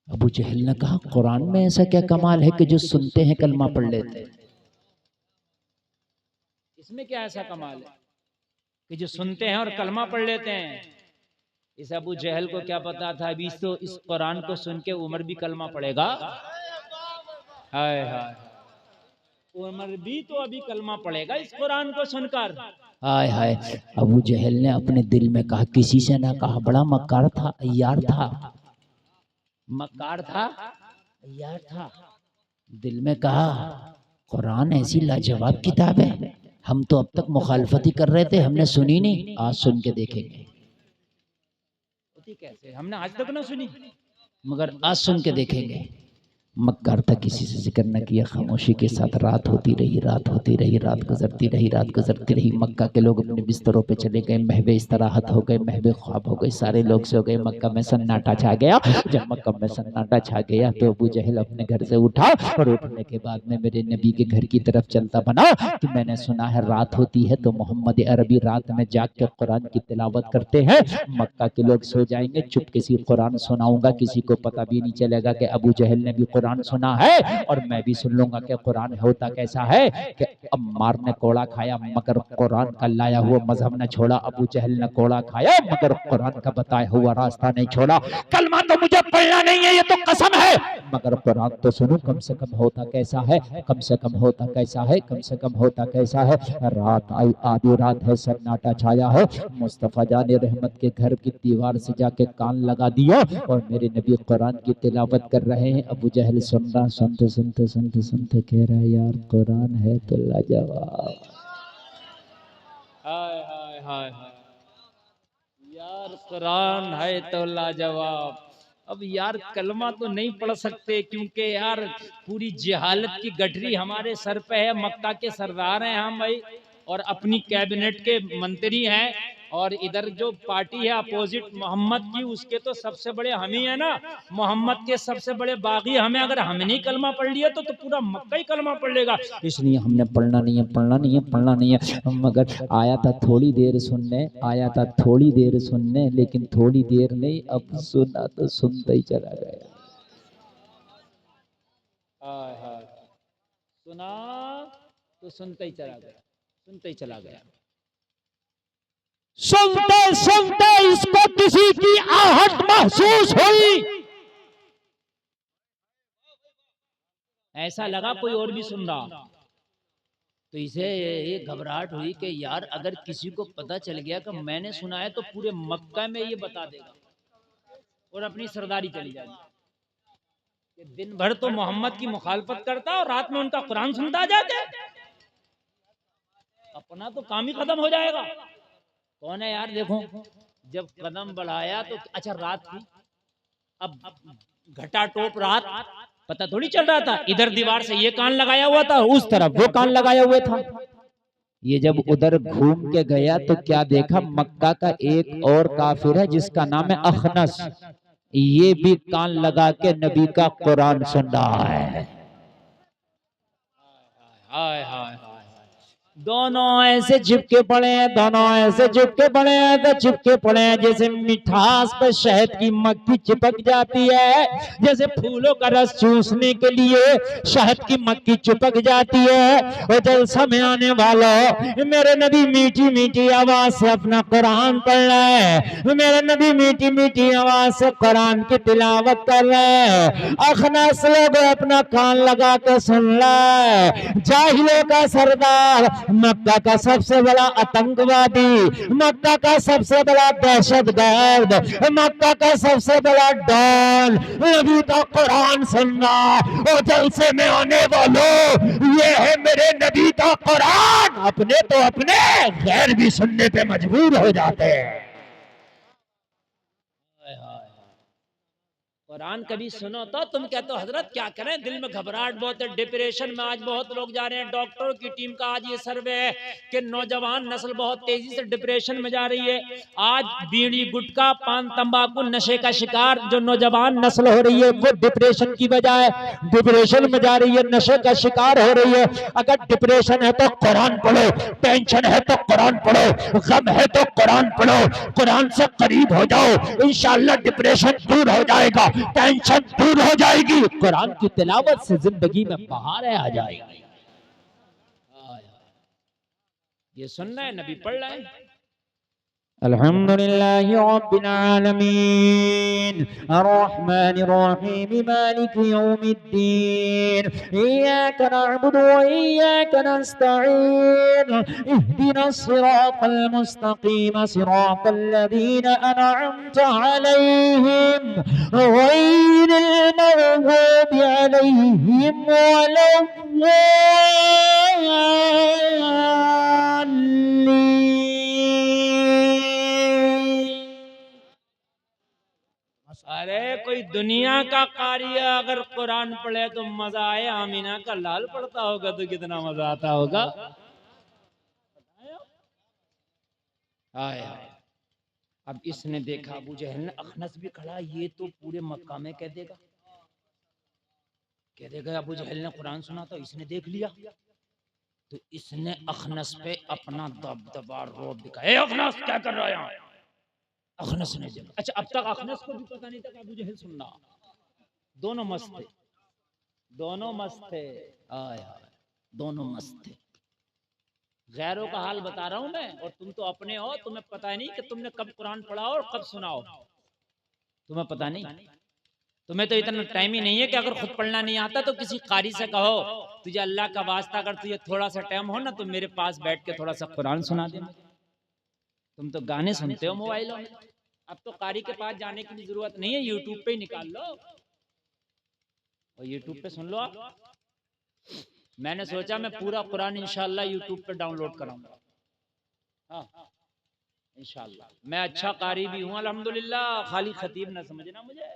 Speaker 1: अबू जहल ने कहा, कुरान में ऐसा क्या कमाल है कि जो सुनते हैं कलमा पढ़ लेते हैं? इसमें क्या ऐसा कमाल है कि जो सुनते हैं और कलमा पढ़ लेते हैं? इस अबू जहल को क्या पता था अभी तो इस कुरान को सुन के उमर भी कलमा पढ़ेगा। हाय हाय, उमर भी तो अभी कलमा पढ़ेगा इस कुरान को सुनकर। हाय हाय। अबू जहल ने अपने दिल में कहा, किसी से ना कहा, बड़ा मक्कार था, अय्यार था, मक्कार था, अय्यार था। दिल में कहा, कुरान ऐसी लाजवाब किताब है, हम तो अब तक मुखालफत ही कर रहे थे, हमने सुनी नहीं, आज सुन के देखेंगे। कैसे हमने आज तक ना सुनी, मगर आज सुन के देखेंगे। मक्कार था, किसी से जिक्र न किया, खामोशी के साथ रात होती रही, रात होती रही, रात गुजरती रही, रात गुजरती रही। मक्का के लोग अपने बिस्तरों पे चले गए, महवे इस्तराहत हो गए, महवे ख्वाब हो गए, सारे लोग सो गए, मक्का में सन्नाटा छा गया। जब मक्का में सन्नाटा छा गया तो अबू जहल अपने घर से उठा और उठने के बाद में मेरे नबी के घर की तरफ चलता बना कि मैंने सुना है रात होती है तो मोहम्मद अरबी रात में जाग के कुरान की तिलावत करते हैं, मक्का के लोग सो जाएंगे, चुपके से कुरान सुनाऊंगा, किसी को पता भी नहीं चलेगा कि अबू जहल ने भी कुरान सुना है, और मैं भी सुन लूंगा कि कुरान होता कैसा है। कि अम्मार ने कोड़ा खाया मगर कुरान का लाया हुआ मजहब न छोड़ा, अबू जहल ने कोड़ा खाया मगर कुरान का बताया हुआ रास्ता नहीं छोड़ा। कलमा तो मुझे पढ़ना नहीं है, ये तो कसम है, मगर कुरान तो सुनो, कम से कम होता कैसा है, कम से कम होता कैसा है, कम से कम होता कैसा है। रात आई, आधी रात है, सन्नाटा छाया है, मुस्तफा जाने रहमत के घर की दीवार से जाके कान लगा दिया और मेरे नबी कुरान की तिलावत कर रहे हैं। अबू जहल सुन रहा, सुनते सुनते सुनते सुनते कह रहा है, यार कुरान है तो लाजवाब। हाय हाय हाय हाय, यार कुरान है तो लाजवाब। अब यार कलमा तो नहीं पढ़ सकते क्योंकि यार पूरी जहालत की गठरी हमारे सर पे है, मक्का के सरदार हैं हम भाई, और अपनी कैबिनेट के मंत्री हैं, और इधर जो पार्टी है अपोजिट मोहम्मद की, उसके तो सबसे बड़े हम ही है ना, मोहम्मद के सबसे बड़े बागी हमें। अगर हमने नहीं कलमा पढ़ लिया तो पूरा मक्का ही कलमा पढ़ लेगा, इसलिए हमने पढ़ना नहीं है, पढ़ना नहीं है, पढ़ना नहीं है। मगर आया था थोड़ी देर सुनने, आया था थोड़ी देर सुनने, लेकिन थोड़ी देर नहीं, अब सुना तो सुनता ही चला गया। सुना तो सुनता ही चला गया, सुनता ही चला गया।
Speaker 3: सुनते सुनते इसको किसी की आहट महसूस हुई,
Speaker 1: ऐसा लगा कोई और भी सुन रहा, तो इसे ये घबराहट हुई कि यार अगर किसी को पता चल गया कि मैंने सुना है तो पूरे मक्का में ये बता देगा और अपनी सरदारी चली जाएगी। दिन भर तो मोहम्मद की मुखालफत करता और रात में उनका कुरान सुनता जाता, अपना तो काम ही खत्म हो जाएगा। कौन है यार, देखो जब कदम बढ़ाया तो अच्छा रात थी, अब घटा टोप रात, पता थोड़ी चल रहा था, इधर दीवार से ये कान लगाया हुआ था, उस तरफ वो कान लगाया हुआ था। ये जब उधर घूम के गया तो क्या देखा, मक्का का एक और काफिर है जिसका नाम है अखनस, ये भी कान लगा के नबी का कुरान सुन रहा है। हाय हाय हाय।
Speaker 3: दोनों ऐसे चिपके पड़े हैं, दोनों ऐसे चिपके पड़े हैं, तो चिपके पड़े हैं जैसे मिठास पर शहद की मक्खी चिपक जाती है, जैसे फूलों का रस चूसने के लिए शहद की मक्खी चिपक जाती है। और जलसा में आने वालों, मेरे नबी मीठी मीठी आवाज से अपना कुरान पढ़ रहे हैं, मेरे नबी मीठी मीठी आवाज से कुरान की तिलावत कर रहे हैं। अखनस लोग अपना कान लगा के सुन रहे, जाहिलों का सरदार, मक्का का सबसे बड़ा आतंकवादी, मक्का का सबसे बड़ा दहशतगर्द, मक्का का सबसे बड़ा डॉन नबी का कुरान सुनना। और जलसे में आने वालों, ये है मेरे नबी का कुरान। अपने तो अपने, गैर भी सुनने पे मजबूर हो जाते हैं।
Speaker 1: कुरान कभी सुनो तो तुम कहते हो हजरत क्या करें, दिल में घबराहट बहुत है, डिप्रेशन में आज बहुत लोग जा रहे हैं। डॉक्टरों की टीम का आज ये सर्वे है कि नौजवान नस्ल बहुत तेजी से डिप्रेशन में जा रही है। आज बीड़ी गुटखा पान तंबाकू नशे का शिकार जो नौजवान नस्ल हो रही है, वो डिप्रेशन की बजाय डिप्रेशन में जा रही है, नशे का शिकार हो रही है। अगर डिप्रेशन है तो कुरान पढ़ो, टेंशन है तो कुरान पढ़ो, गम है तो कुरान पढ़ो, कुरान से करीब हो जाओ, इंशाअल्लाह डिप्रेशन दूर हो जाएगा, टेंशन दूर हो जाएगी। कुरान की तिलावत से जिंदगी में बहारें आ जाएगी। ये सुनना है, नबी पढ़ रहे हैं।
Speaker 3: अल्हम्दुलिल्लाहि रब्बिल आलमीन अर्रहमानिर रहीम मालिकि यौमिद्दीन इय्याका नअबुदु व इय्याका नस्तईन इहदिनस सिरातल मुस्तकीम सिरातल लज़ीना अनअमता अलैहिम गैरिल मग़दूबि अलैहिम वलद्दाल्लीन।
Speaker 1: अरे कोई दुनिया का कारी अगर कुरान पढ़े तो मजा आए, आमीना का लाल पढ़ता होगा तो कितना मजा आता होगा। आया अब इसने देखा अबू जहल ने, अखनस भी खड़ा, ये तो पूरे मक्का में कह देगा अबू जहल ने कुरान सुना तो इसने देख लिया, तो इसने अखनस पे अपना दबदबा रोब दिखाया। ए अखनस क्या कर रहा है यहाँ? अखनस ने देखा। अच्छा अब तक अखनस को भी पता नहीं था कि अबू जहल सुन रहा। दोनों मस्त थे, दोनों मस्त थे, दोनों मस्त थे। गैरों का हाल बता रहा हूं मैं, और तुम तो अपने हो, तुम्हें पता ही नहीं कि तुमने कब कुरान पढ़ा और कब सुनाओ, तुम्हें पता नहीं। तुम्हें तो इतना टाइम ही नहीं है कि अगर खुद पढ़ना नहीं आता तो किसी कारी से कहो तुझे अल्लाह का वास्ता, अगर तुझे थोड़ा सा टाइम हो ना तो मेरे पास बैठ के थोड़ा सा कुरान सुना दे। तुम तो गाने सुनते हो मोबाइलों में, अब तो कारी के पास जाने की भी जरूरत नहीं है, यूट्यूब पे ही निकाल लो और यूट्यूब पे सुन लो आप। मैंने सोचा मैं पूरा कुरान इंशाल्लाह यूट्यूब पे डाउनलोड कराऊंगा। हाँ इंशाल्लाह, मैं अच्छा कारी भी हूँ अल्हम्दुलिल्लाह, खाली खतीब ना समझना मुझे।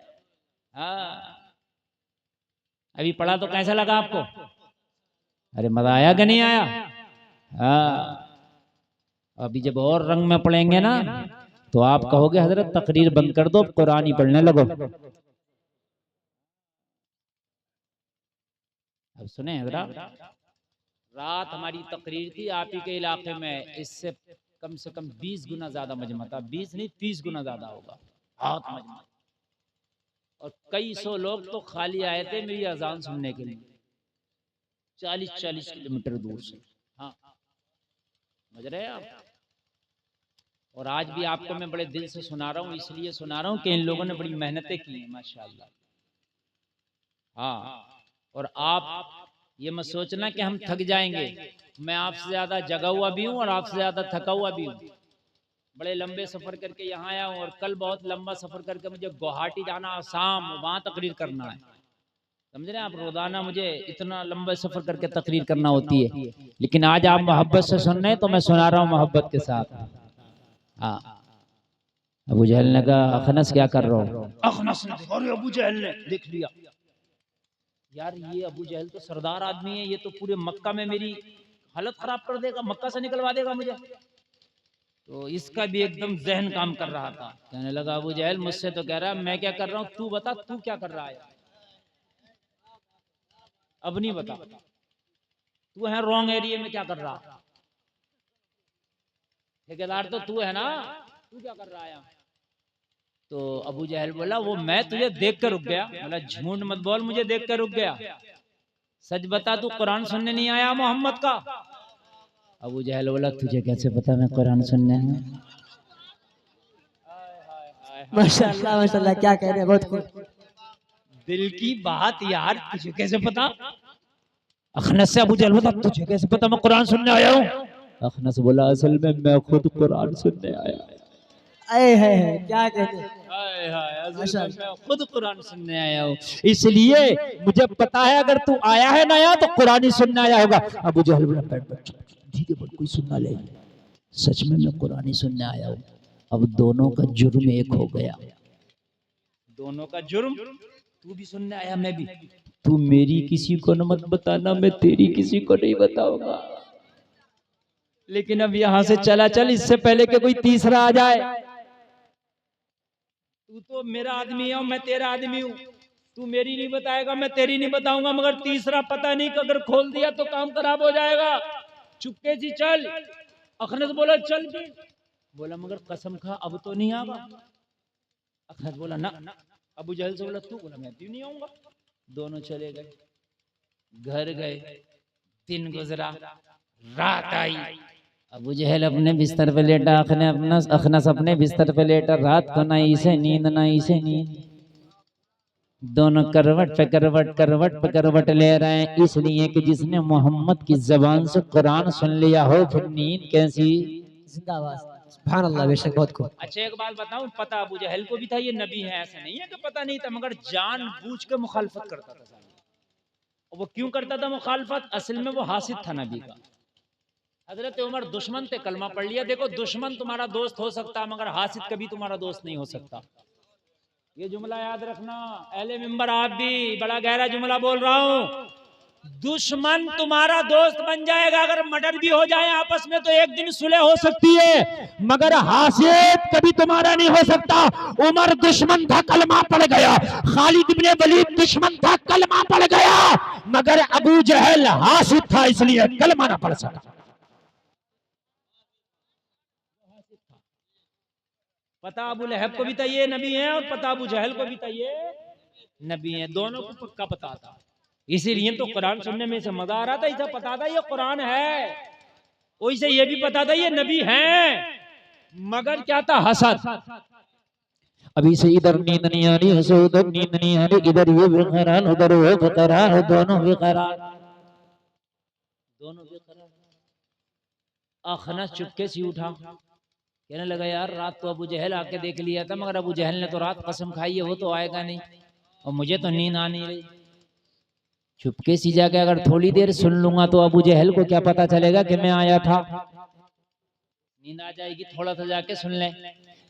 Speaker 1: हाँ अभी पढ़ा तो कैसा लगा आपको? अरे मजा आया कि नहीं आया? हाँ अभी जब और रंग में पढ़ेंगे ना तो आप कहोगे हजरत तकरीर बंद कर दो, कुरान ही पढ़ने लगो। अब सुने हजरत, रात हमारी तकरीर थी आप ही के इलाके में, इससे कम से कम 20 गुना ज्यादा मजमा था, 20 नहीं 30 गुना ज्यादा होगा हाथ मजमा, और कई सौ लोग तो खाली आए थे मेरी अजान सुनने के लिए, 40-40 किलोमीटर दूर से। हाँ समझ रहे हैं आप? और आज भी आपको मैं बड़े दिल से सुना रहा हूँ, इसलिए सुना रहा हूँ कि इन लोगों ने बड़ी मेहनतें की हैं माशाल्लाह। हाँ और आप ये मत सोचना कि हम थक जाएंगे, मैं आपसे ज्यादा जगा हुआ भी हूँ और आपसे ज्यादा थका हुआ भी हूँ। बड़े लंबे सफर करके यहाँ आया हूँ, और कल बहुत लंबा सफर करके मुझे गुवाहाटी जाना, आसाम, वहां तकरीर करना है। समझ रहे हैं आप? रोजाना मुझे इतना लंबा सफर करके तकरीर करना होती है, लेकिन आज आप मोहब्बत से सुन रहे हैं तो मैं सुना रहा हूँ मोहब्बत के साथ। हाँ अबू जहल ने कहा अखनस क्या कर रहा हूँ? अखनस ने देखा, अरे अबू जहल ने देख लिया, यार ये अबू जहल तो सरदार आदमी है, ये तो पूरे मक्का में मेरी हालत खराब कर देगा, मक्का से निकलवा देगा मुझे। तो इसका भी एकदम जहन काम कर रहा था, कहने लगा अबू जहल मुझसे तो कह रहा है मैं क्या कर रहा हूँ, तू बता तू क्या कर रहा है? अब नहीं बता, तू है रॉन्ग एरिया में, क्या कर रहा? ठेकेदार तो तू है ना, तू क्या कर रहा है? तो अबू जहल बोला वो मैं तुझे देख कर रुक गया। बोला झूठ मत बोल, मुझे देख कर रुक गया, सच बता तू कुरान सुनने नहीं आया मोहम्मद का? अबू जहल बोला तुझे कैसे पता मैं कुरान सुनने आया?
Speaker 2: माशाल्लाह माशाल्लाह, क्या कह रहे हैं, बहुत खूब।
Speaker 1: दिल की बात यार, तुझे कैसे पता? अखनस से अबू जहल बोला तुझे कैसे पता मैं कुरान सुनने आया हूँ? अखनस बोला असल में मैं खुद कुरान सुनने आया।
Speaker 2: आए है क्या कहते हैं,
Speaker 1: मैं खुद कुरान सुनने आया हूँ।
Speaker 3: इसलिए मुझे पता है अगर तू आया है नया तो कुरान ही सुनने आया होगा। अबू जहल बोला बैठ ठीक है, कोई सुनना ले, सच में मैं कुरान ही सुनने आया हूँ। अब दोनों का जुर्म एक हो गया।
Speaker 1: दोनों का जुर्म, तू भी सुनने आया मैं भी।
Speaker 3: तू मेरी किसी को न मत बताना, मैं तेरी किसी को नहीं बताऊंगा।
Speaker 1: लेकिन अब यहाँ से चला चल, इससे पहले कि कोई तीसरा आ जाए। तू तो मेरा आदमी है और मैं तेरा आदमी हूँ, तू मेरी नहीं बताएगा मैं तेरी नहीं बताऊंगा, मगर तीसरा पता नहीं कि अगर खोल दिया तो काम खराब हो जाएगा। चुपके से चल। अखनस बोला चल भी। बोला मगर कसम खा अब तो नहीं आगा। अखनस बोला ना। अबू जहल से बोला तू? बोला मैं भी नहीं आऊंगा। दोनों चले गए, घर गए, दिन गुजरा, रात आई। अबू जहल अपने बिस्तर पे लेटा, अखनस अपने बिस्तर पे लेटा। रात को ना इसे नींद ना इसे नींद, दोनों करवट पे करवट करवट पे करवट ले रहे हैं, इसलिए कि जिसने मोहम्मद की जबान से कुरान सुन लिया हो फिर नींद कैसी।
Speaker 2: जिंदाबाद, सुभान अल्लाह, बेशक बहुत खूब।
Speaker 1: अच्छा एक बात बताऊं, पता अबू जहल को भी था ये नबी है, ऐसा नहीं है कि पता नहीं था, मगर जानबूझ के मुखालफत करता था। वो क्यों करता था मुखालफत? असल में वो हासिद था नबी का। हजरत उमर दुश्मन थे, कलमा पढ़ लिया। देखो दुश्मन तुम्हारा दोस्त हो सकता मगर हासिद कभी तुम्हारा दोस्त नहीं हो सकता। ये जुमला याद रखना अहले मिंबर, आप भी बड़ा गहरा जुमला बोल रहा हूँ। दुश्मन तुम्हारा दोस्त बन जाएगा, अगर मर्डर भी हो जाए आपस में तो एक दिन सुलह हो सकती है,
Speaker 3: मगर हासिद कभी तुम्हारा नहीं हो सकता। उमर दुश्मन था, कलमा पड़ गया। खालिद इब्ने वलीद दुश्मन था, कलमा पड़ गया। मगर अबू जहल हासिद था, इसलिए कलमा ना पड़ सका।
Speaker 1: पता अबू लहब को भी था ये नबी है, और पता अबू जहल को भी था ये नबी है। दोनों को पक्का पता था, इसीलिए तो कुरान सुनने में से मजा आ रहा था। इसे पता था ये कुरान है, वैसे ये भी पता था ये नबी है, मगर क्या था? हसद।
Speaker 3: अभी से इधर नींद नहीं आ रही, उसे उधर नींद नहीं आ रही, इधर ये बेकरार उधर वो बेकरार, दोनों बेकरार,
Speaker 1: दोनों बेकरार। अखनस चुपके से उठा, कहने लगा यार रात तो अबू जहल आके देख लिया था, मगर अबू जहल ने तो रात कसम खाई है वो तो आएगा नहीं, और मुझे तो नींद आ नहीं रही।
Speaker 3: चुपके से जाके अगर थोड़ी देर सुन लूंगा तो अबू जहल को क्या पता चलेगा कि मैं आया था?
Speaker 1: नींद आ जाएगी, थोड़ा सा जाके सुन ले।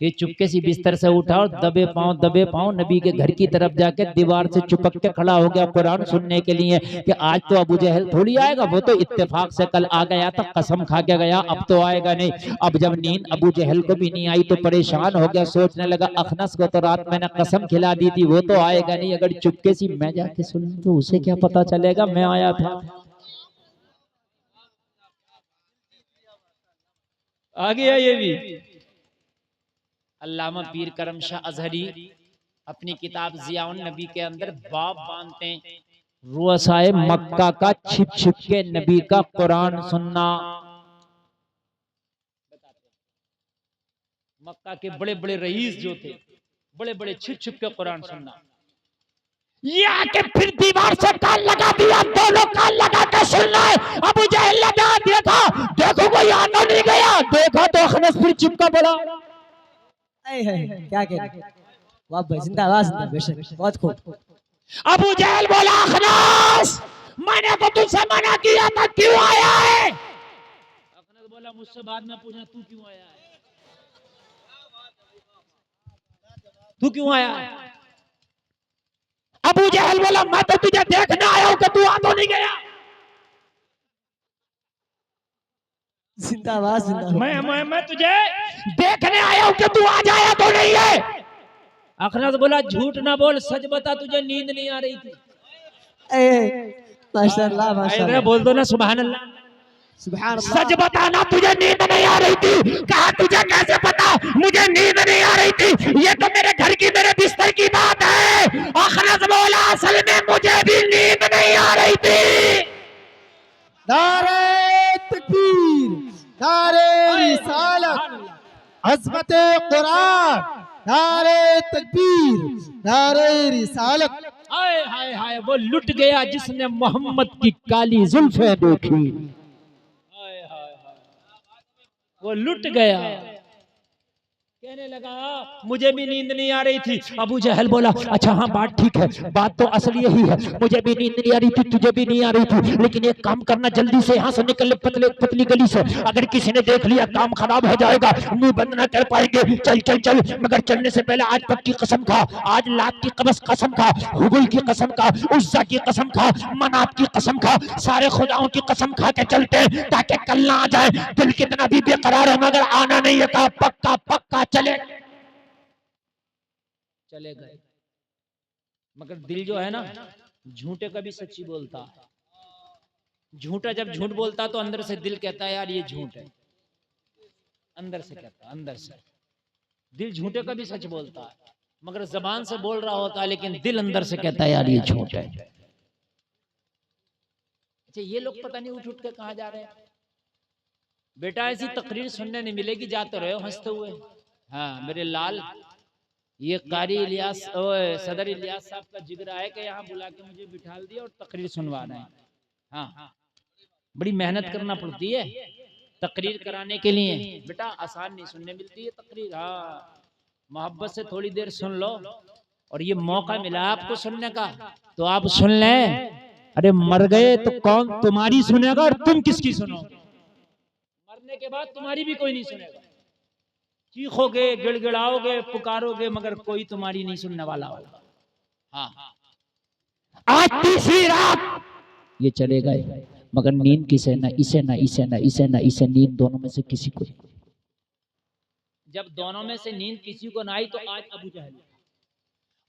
Speaker 3: ये चुपके से बिस्तर से उठा और दबे पांव नबी के घर की तरफ जाके दीवार से चिपक के खड़ा हो गया कुरान सुनने के लिए कि आज तो अबू जहल थोड़ी आएगा, वो तो इत्तेफाक से कल आ गया था, कसम खा के गया, अब तो आएगा नहीं। अब जब नींद अबू जहल को भी नहीं आई तो परेशान हो गया, सोचने लगा अखनस को तो रात मैंने कसम खिला दी थी, वो तो आएगा नहीं, अगर चुपके से मैं जाके सुन तो उसे क्या पता चलेगा मैं आया था।
Speaker 1: आ गया ये भी। अल्लामा पीर करम शाह अजहरी अपनी किताब ज़ियाउन नबी के अंदर बाब बांधते हैं,
Speaker 3: रुअसाए मक्का का छिप छिप के नबी का कुरान सुनना।
Speaker 1: मक्का के बड़े बड़े रईस जो थे, बड़े बड़े छिप छिप के कुरान सुनना।
Speaker 3: ये आके फिर दीवार से कान लगा दिया, दोनों कान लगा के सुनना है। अबू जहल लगा देखा, देखो कोई आ तो नहीं गया, देखा तो अखनस फिर चिपका पड़ा।
Speaker 2: क्या कहते, वाह भाई, जिंदाबाद जिंदाबाद, बेशक बहुत खूब।
Speaker 3: अबू जहल बोला अखनस मैंने तो तुझसे मना किया था, क्यों आया है?
Speaker 1: अखनस बोला मुझसे बाद में पूछना तू क्यों आया है, तू क्यों आया है?
Speaker 3: अबू जहल बोला मैं तो तुझे देखने आया हूं कि तू आ तो नहीं गया।
Speaker 2: जिंदाबाद जिंदाबाद,
Speaker 1: मैं तुझे
Speaker 3: देखने आया हूं कि तू आ जाया तो नहीं है।
Speaker 1: अखनस बोला झूठ ना बोल, सच बता तुझे नींद नहीं आ रही थी।
Speaker 2: माशाल्लाह माशाल्लाह
Speaker 3: बोल दो ना सुभान अल्लाह।
Speaker 2: सुभान
Speaker 3: सच
Speaker 2: अल्लाह।
Speaker 3: बताना, तुझे नींद नहीं आ रही थी? कहा तुझे कैसे पता मुझे नींद नहीं आ रही थी? ये तो मेरे घर की, मेरे बिस्तर की बात है। अखनस बोला असल में मुझे भी नींद नहीं आ रही थी।
Speaker 5: नारे तकबीर, नारे रिसालत, अज़मत कुरान, नारे तकबीर, नारे रिसालत।
Speaker 3: हाय हाय हाय, वो लुट गया जिसने मोहम्मद की काली जुल्फें देखी। वो लुट गया, कहने लगा मुझे भी नींद नहीं आ रही थी। अबू जहल बोला अच्छा हाँ बात ठीक है, बात तो असल यही है, मुझे भी नींद नहीं आ रही थी, तुझे भी नहीं आ रही थी, लेकिन एक काम करना, जल्दी से यहाँ से निकल ले पतले पतली गली से, अगर किसी ने देख लिया काम खराब हो जाएगा, मुंह बंद ना कर पाएंगे। चल चल चल, मगर चलने से पहले आज पक्की कसम खा, आज लात की कसम खा, हुबुल की कसम खा, उस्सा की कसम खा, मनात की कसम खा, सारे खुदाओं की कसम खा के चलते हैं ताकि कल ना आ जाए। दिल कितना भी बेकरार है मगर आना नहीं है, कहा पक्का पक्का चले गए। मगर दिल जो है ना, झूठे कभी सच्ची बोलता है। झूठा जब झूठ बोलता तो अंदर से दिल कहता है यार ये झूठ है, अंदर से कहता है, अंदर से दिल झूठे कभी सच बोलता है, मगर जबान से बोल रहा होता है लेकिन दिल अंदर से कहता है यार ये झूठ है। अच्छा ये लोग पता नहीं उठ उठ के कहां जा रहे हैं। बेटा ऐसी तकरीर सुनने नहीं मिलेगी, जाते रहे हो हंसते हुए। हाँ मेरे लाल, ये कारी इलियास सदर इलियास साहब का जिक्र है कि यहाँ बुला के मुझे बिठाल दिया और तकरीर सुनवा रहे हैं। हाँ बड़ी मेहनत करना पड़ती है तकरीर कराने के लिए बेटा, आसान नहीं सुनने मिलती है तकरीर। हाँ मोहब्बत से थोड़ी देर सुन लो, और ये मौका मिला आपको सुनने का तो आप सुन लें। अरे मर गए तो कौन तुम्हारी सुनेगा और तुम किसकी सुनोगे? मरने के बाद तुम्हारी भी कोई नहीं सुनेगा। चीखोगे, गिड़गिड़ाओगे, पुकारोगे, मगर कोई तुम्हारी नहीं सुनने वाला होगा। हाँ आज तीसरी रात ये चले गए, मगर नींद किसे ना इसे ना इसे ना इसे ना इसे, नींद दोनों में से किसी को। जब दोनों में से नींद किसी को ना आई तो आज अबू जहल,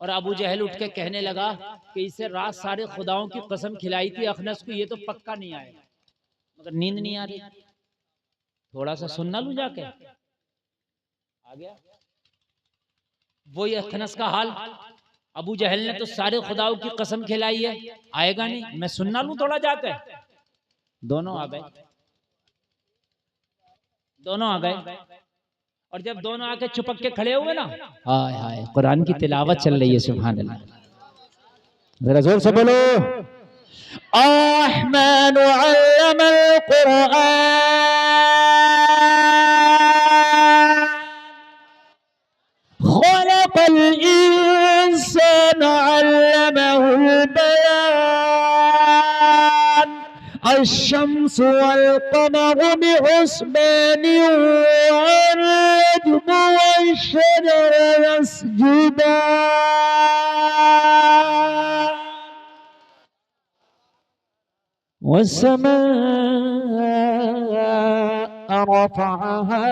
Speaker 3: और अबू जहल उठ के कहने लगा कि इसे रात सारे खुदाओं की कसम खिलाई थी अखनस को, ये तो पक्का नहीं आएगा, मगर नींद नहीं आ रही। थोड़ा सा सुनना लूं जाके, आ गया वही अखनस का हाल। अबू जहल ने तो सारे खुदाओं की कसम खिलाई है, आएगा नहीं, मैं सुनना लूं थोड़ा जाके। दोनों आ गए, दोनों आ गए, और जब दोनों आके चुपक के खड़े हुए ना, हाय हाय कुरान की तिलावत चल रही है, सुभान अल्लाह, जरा जोर से बोलो। अहमद अल्लमल कुरान खलक़ल इंसान अल्लमहुल बयान अश-शम्स वल क़मर बिहुस्बान वल-नज्मु वश-शजरु यस्जुदान वस्समाअ रफ़अहा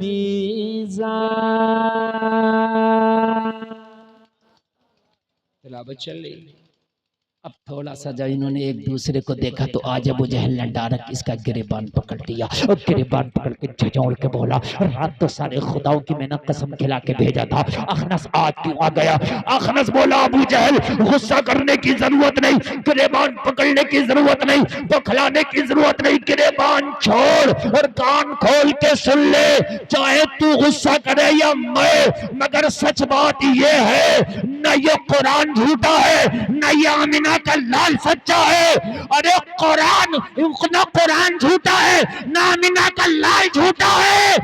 Speaker 3: मीज़ान। तिलावत चल रही। अब थोड़ा सा जब इन्होंने एक दूसरे को देखा तो आज अबू जहल ने डायरेक्ट इसका गिरेबान पकड़ लिया, और गिरेबान पकड़ के झंझोड़ के बोला रात तो सारे खुदाओं की मैंने कसम खिला के भेजा था, अखनस आज क्यों आ गया? अखनस बोला अबू जहल गुस्सा करने की जरूरत नहीं, गिरेबान पकड़ने की जरूरत नहीं, बखलाने की जरूरत नहीं, गिरेबान छोड़ और कान खोल के सुन ले, चाहे तू गुस्सा करे या मैं, मगर सच बात ये है न ये कुरान झूठा है न ये आमिना का लाल सच्चा है। अरे कुरान ना कुरान झूठा है ना आमिना का लाल झूठा है।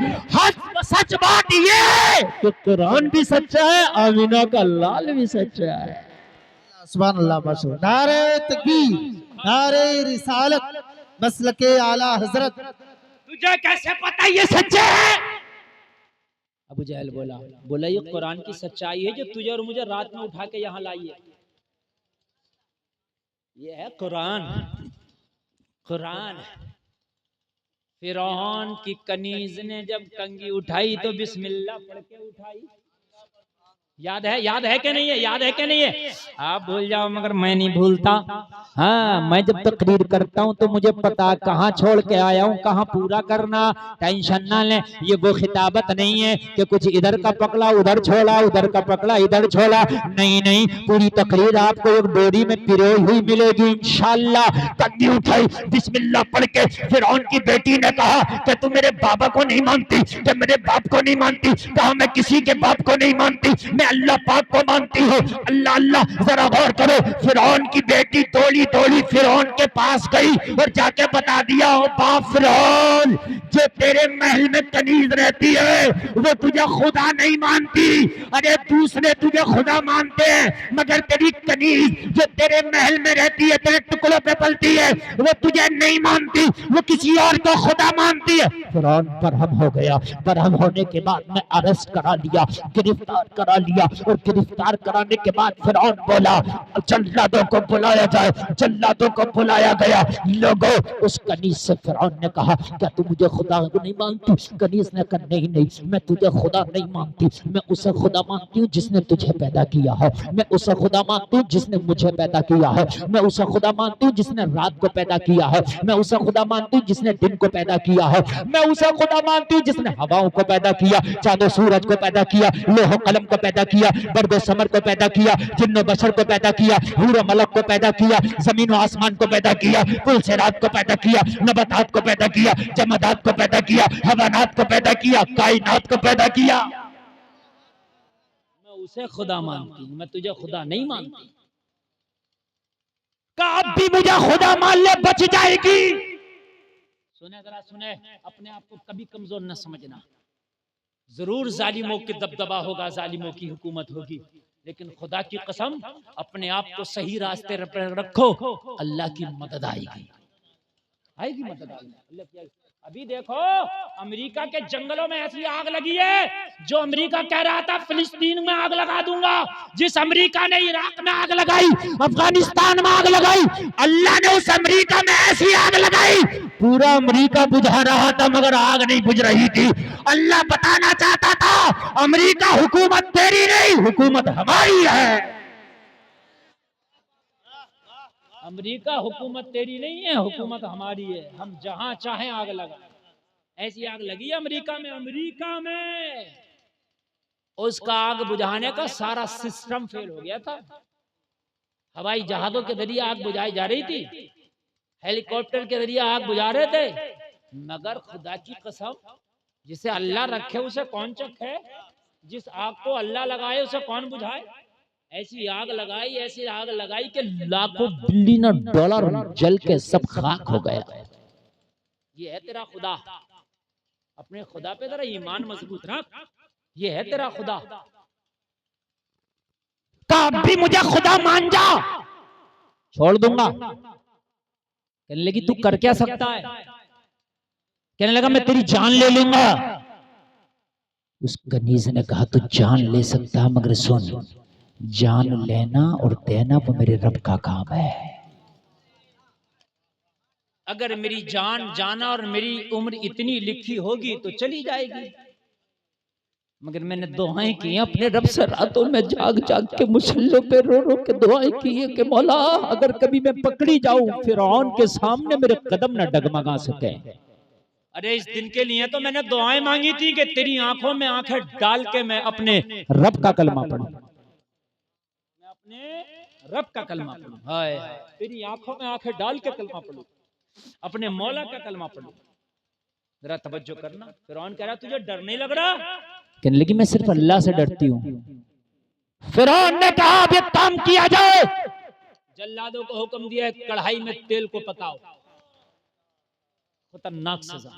Speaker 3: सच बात ये है कि कुरान भी सच्चा है, आमिना का लाल भी सच्चा है।
Speaker 5: सुभान अल्लाह माशाअल्लाह। नारे तकबीर, नारे रिसालत, मसलके आला हजरत।
Speaker 3: तुझे कैसे पता ये सच्चे है? अबू जहल बोला ये कुरान की सच्चाई है जो तुझे और मुझे रात में उठा के यहाँ लाई है। ये है कुरान। कुरान फिरौन की कनीज ने जब कंगी उठाई तो बिस्मिल्लाह पढ़ के उठाई।
Speaker 1: याद है कि नहीं है? याद है कि नहीं है? आप भूल जाओ मगर मैं नहीं भूलता।
Speaker 3: हाँ, मैं जब तकरीर करता हूँ तो मुझे पता कहाँ छोड़ के आया हूँ, कहाँ पूरा करना। टेंशन ना ले, ये वो खिताबत नहीं है कि कुछ इधर का पकड़ा उधर छोड़ा, उधर का पकड़ा इधर छोड़ा। नहीं नहीं, पूरी तकरीर आपको एक डोरी में पिरोई हुई मिलेगी इंशाअल्लाह। तकनी उठाई, बिस्मिल्लाह पढ़ के फिरौन की बेटी ने कहा कि तू मेरे बाबा को नहीं मानती, कि मेरे बाप को नहीं मानती। कहा मैं किसी के बाप को नहीं मानती, मैं अल्लाह पाक को मानती हूँ। अल्लाह अल्लाह, जरा गौर करो। फिरौन की बेटी दौड़ी दौड़ी फिरौन के पास गई और जाके बता दिया, ओ बाप फिरौन, जो तेरे महल में कनीज रहती है वो तुझे खुदा नहीं मानती। अरे दूसरे तुझे खुदा मानते हैं मगर तेरी कनीज जो तेरे महल में रहती है, तेरे टुकड़ों पे पलती है, वो तुझे नहीं मानती, वो किसी और को खुदा मानती है। फिरौन बरहम हो गया। बरहम होने के बाद मैं अरेस्ट करा लिया, गिरफ्तार करा लिया। और गिरफ्तार कराने के बाद फिरौन बोला जल्लादों को बुलाया जाए। जल्लादों को बुलाया गया। लोगों, उस कनीज से फिरौन ने कहा क्या तू मुझे खुदा नहीं मानती? कनीज ने कहा नहीं नहीं, मैं तुझे खुदा नहीं मानती, मैं उसे खुदा मानती हूँ जिसने तुझे पैदा किया है। मैं उसे खुदा मानती हूँ जिसने मुझे पैदा किया है। मैं उसे खुदा मानती हूँ जिसने रात को पैदा किया है। मैं उसे खुदा मानती हूँ जिसने दिन को पैदा किया है। मैं उसे खुदा मानती हूँ जिसने हवाओं को पैदा किया, चांदो सूरज को पैदा किया, लोह कलम को पैदा किया, बर्द समर को पैदा किया, जिन्न बशर को पैदा किया, हूर मलक को पैदा किया, जमीन और आसमान को पैदा किया, कुल सेरात को पैदा किया, नबातात को पैदा किया, जमादात को पैदा किया, हवानात को पैदा किया, कायनात को पैदा किया।
Speaker 1: मैं उसे खुदा मानती हूँ, मैं तुझे खुदा नहीं मानती।
Speaker 3: अब भी मुझे खुदा मान ले, बच जाएगी।
Speaker 1: सुने जरा सुने, अपने आप को कभी कमजोर न समझना। जरूर जालिमों की दबदबा होगा, जालिमों की हुकूमत होगी, लेकिन खुदा की कसम अपने आप को सही रास्ते पर रखो, अल्लाह की मदद आएगी। आएगी मदद आएगी, अल्लाह की आएगी। अभी देखो अमेरिका के जंगलों में ऐसी आग लगी है, जो अमेरिका कह रहा था फिलिस्तीन में आग लगा दूंगा, जिस अमेरिका ने इराक में आग लगाई, अफगानिस्तान में आग लगाई, अल्लाह ने उस अमेरिका में ऐसी आग लगाई, पूरा अमेरिका बुझा रहा था मगर आग नहीं बुझ रही थी। अल्लाह बताना चाहता था अमेरिका हुकूमत तेरी नहीं, हुकूमत हमारी है। अमेरिका हुकूमत तेरी नहीं है, हुकूमत हमारी है। हम जहां चाहें आग लगा। ऐसी आग लगी अमेरिका में उसका आग बुझाने का सारा सिस्टम फेल हो गया था। हवाई जहाजों के जरिए आग बुझाई जा रही थी, हेलीकॉप्टर के जरिए आग बुझा रहे थे, मगर खुदा की कसम जिसे अल्लाह रखे उसे कौन चखे, जिस आग को अल्लाह लगाए उसे कौन बुझाए। ऐसी आग लगाई कि
Speaker 3: लाखों बिलियन डॉलर जल के सब खाक हो गया।
Speaker 1: ये है तेरा खुदा। अपने खुदा पे जरा ईमान मजबूत रख, ये है तेरा खुदा।
Speaker 3: कभी मुझे खुदा मान जा, छोड़ दूंगा। कहने लगी तू कर क्या सकता है? कहने लगा मैं तेरी जान ले लूंगा। उस कनीज ने कहा तू जान ले सकता है, मगर सुन, जान लेना और देना वो मेरे रब का काम है।
Speaker 1: अगर मेरी जान जाना और मेरी उम्र इतनी लिखी होगी तो चली जाएगी, मगर मैंने दुआएं की अपने रब से, रातों में जाग जाग के मुसल्ले पे रो रो के दुआएं की है कि मौला अगर कभी मैं पकड़ी जाऊं फिरौन के सामने मेरे कदम न डगमगा सके। अरे इस दिन के लिए तो मैंने दुआएं मांगी थी कि तेरी आंखों में आंखें डाल के मैं अपने
Speaker 3: रब का कलमा पढ़ूं,
Speaker 1: रब का कलमा पढ़ूं। हाय तेरी आंखों में आंखें डाल के कलमा पढ़ूं, अपने मौला का कलमा पढ़ूं। जरा तवज्जो करना, फिरौन कह रहा तुझे डर नहीं लग रहा?
Speaker 3: कहने लगी मैं सिर्फ अल्लाह से डरती हूँ। फिरौन ने कहा अब ये काम किया जाए।
Speaker 1: जल्लादों को हुक्म दिया कढ़ाई में तेल को पकाओ। खतरनाक सजा।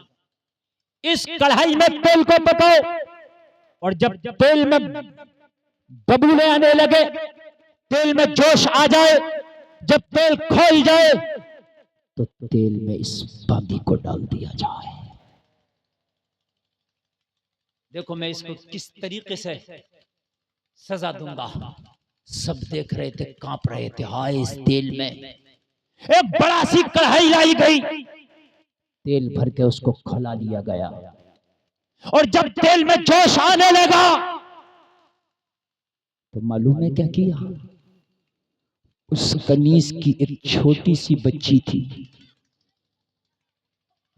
Speaker 3: इस कढ़ाई में तेल को पकाओ, और जब तेल में बबूले आने लगे, तेल में जोश आ जाए, जब तेल खोल जाए तो तेल में इस बांदी को डाल दिया जाए।
Speaker 1: देखो मैं इसको किस तरीके से सजा दूंगा। सब देख रहे थे, कांप रहे थे। हाय इस तेल में
Speaker 3: एक बड़ा सी कढ़ाई लाई गई, तेल भर के उसको खौला लिया गया, और जब तेल में जोश आने लगा तो मालूम है क्या किया? उस कनीज की एक छोटी सी बच्ची थी,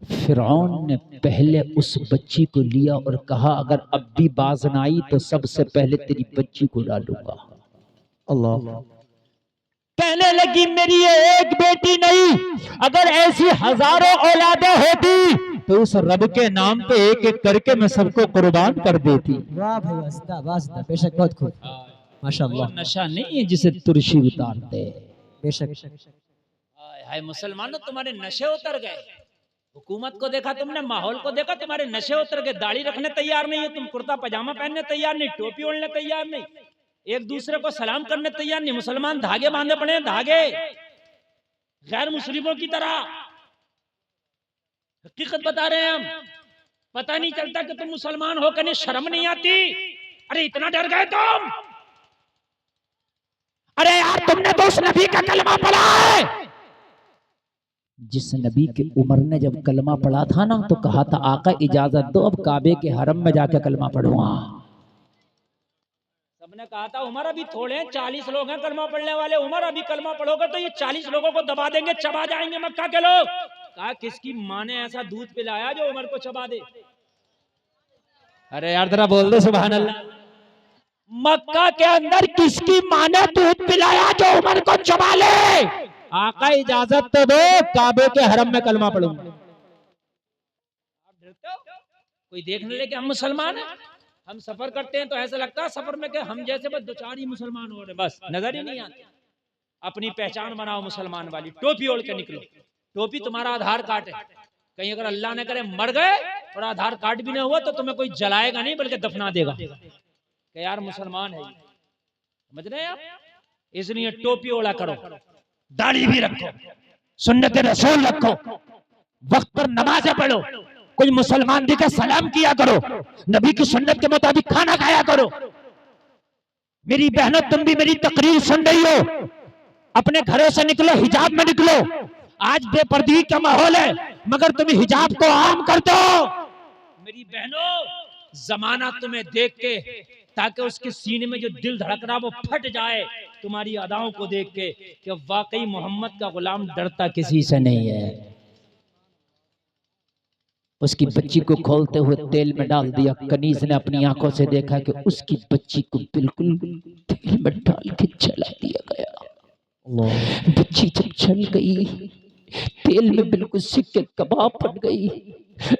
Speaker 3: फिरौन ने पहले उस बच्ची को लिया और कहा अगर अब भी बाज न आई तो सबसे पहले तेरी बच्ची को डालूंगा।
Speaker 2: अल्लाह।
Speaker 3: कहने लगी मेरी ये एक बेटी नहीं, अगर ऐसी हजारों औलादें होती तो उस रब के नाम पे एक एक करके मैं सबको कुर्बान कर देती।
Speaker 2: वाह भाई वाह, जिंदाबाद जिंदाबाद, बेशक बहुत खूब, माशाअल्लाह।
Speaker 3: नशा नहीं है जिसे तुरशी उतारते।
Speaker 2: बेशक
Speaker 1: हाय मुसलमानों, तुम्हारे नशे उतर गए। हुकूमत को देखा तुमने, माहौल को देखा, तुम्हारे नशे उतर गए। दाढ़ी रखने तैयार नहीं हो तुम, कुर्ता पजामा पहनने तैयार नहीं, टोपी ओढ़ने तैयार नहीं, एक दूसरे को सलाम करने तैयार नहीं। मुसलमान धागे बांधे पड़े हैं, धागे गैर मुस्लिमों की तरह। हकीकत बता रहे हैं हम। पता नहीं चलता कि तुम मुसलमान हो, कहीं शर्म नहीं आती? अरे इतना डर गए तुम?
Speaker 3: अरे यार तुमने तो उस नबी का कलमा पढ़ा है जिस नबी की उम्र ने जब कलमा पढ़ा था ना तो कहा था आका इजाजत दो अब काबे के हरम में जाके कलमा पढ़ूंगा।
Speaker 1: सबने कहा था उमर अभी थोड़े हैं, 40 लोग हैं कलमा पढ़ने वाले। उमर अभी कलमा पढ़ोगे तो ये 40 लोगों को दबा देंगे, चबा जाएंगे मक्का के लोग। कहा किसकी माँ ने ऐसा दूध पिलाया जो उमर को चबा दे?
Speaker 3: अरे यार जरा बोल दो सुभान अल्लाह। मक्का के अंदर किसकी माँ ने दूध पिलाया जो उमर को चबा ले? आका इजाजत तो दो काबे के हरम में कलमा पढ़ूंगा।
Speaker 1: आप डरते हो? कोई देखने लगे हम मुसलमान हैं? हम सफर करते हैं तो ऐसा लगता है सफर में कि हम जैसे बस 2-4 ही मुसलमान हो रहे, बस नजर ही नहीं आते। अपनी पहचान बनाओ मुसलमान वाली, टोपी ओढ़ के निकलो। टोपी तुम्हारा आधार कार्ड है। कहीं अगर अल्लाह ने करे मर गए और आधार कार्ड भी नहीं हुआ तो तुम्हें कोई जलाएगा नहीं बल्कि दफना देगा कि यार मुसलमान है। समझ रहे हैं आप? इसलिए टोपी ओढ़ा करो, दाढ़ी भी रखो,
Speaker 3: सुन्नत रसूल रखो, वक्त पर नमाज़ें पढ़ो, कोई मुसलमान दिखे सलाम किया करो, नबी की सुन्नत के मुताबिक खाना खाया करो। मेरी बहनों तुम भी मेरी तकरीर सुन रही हो, अपने घरों से निकलो, हिजाब में निकलो। आज बेपर्दगी का माहौल है मगर तुम हिजाब को आम कर दो।
Speaker 1: मेरी बहनों जमाना तुम्हें देख के, ताकि उसके सीने में जो दिल धड़क रहा वो फट जाए तुम्हारी अदाओं को देख के कि वाकई मोहम्मद का गुलाम डरता किसी से नहीं है।
Speaker 3: उसकी बच्ची को खोलते हुए तेल में डाल दिया। कनीज ने अपनी आंखों से देखा कि उसकी बच्ची को बिल्कुल तेल में डाल के जला दिया गया। बच्ची जब जल गई, तेल में बिल्कुल सिक्के कबाब बन गई।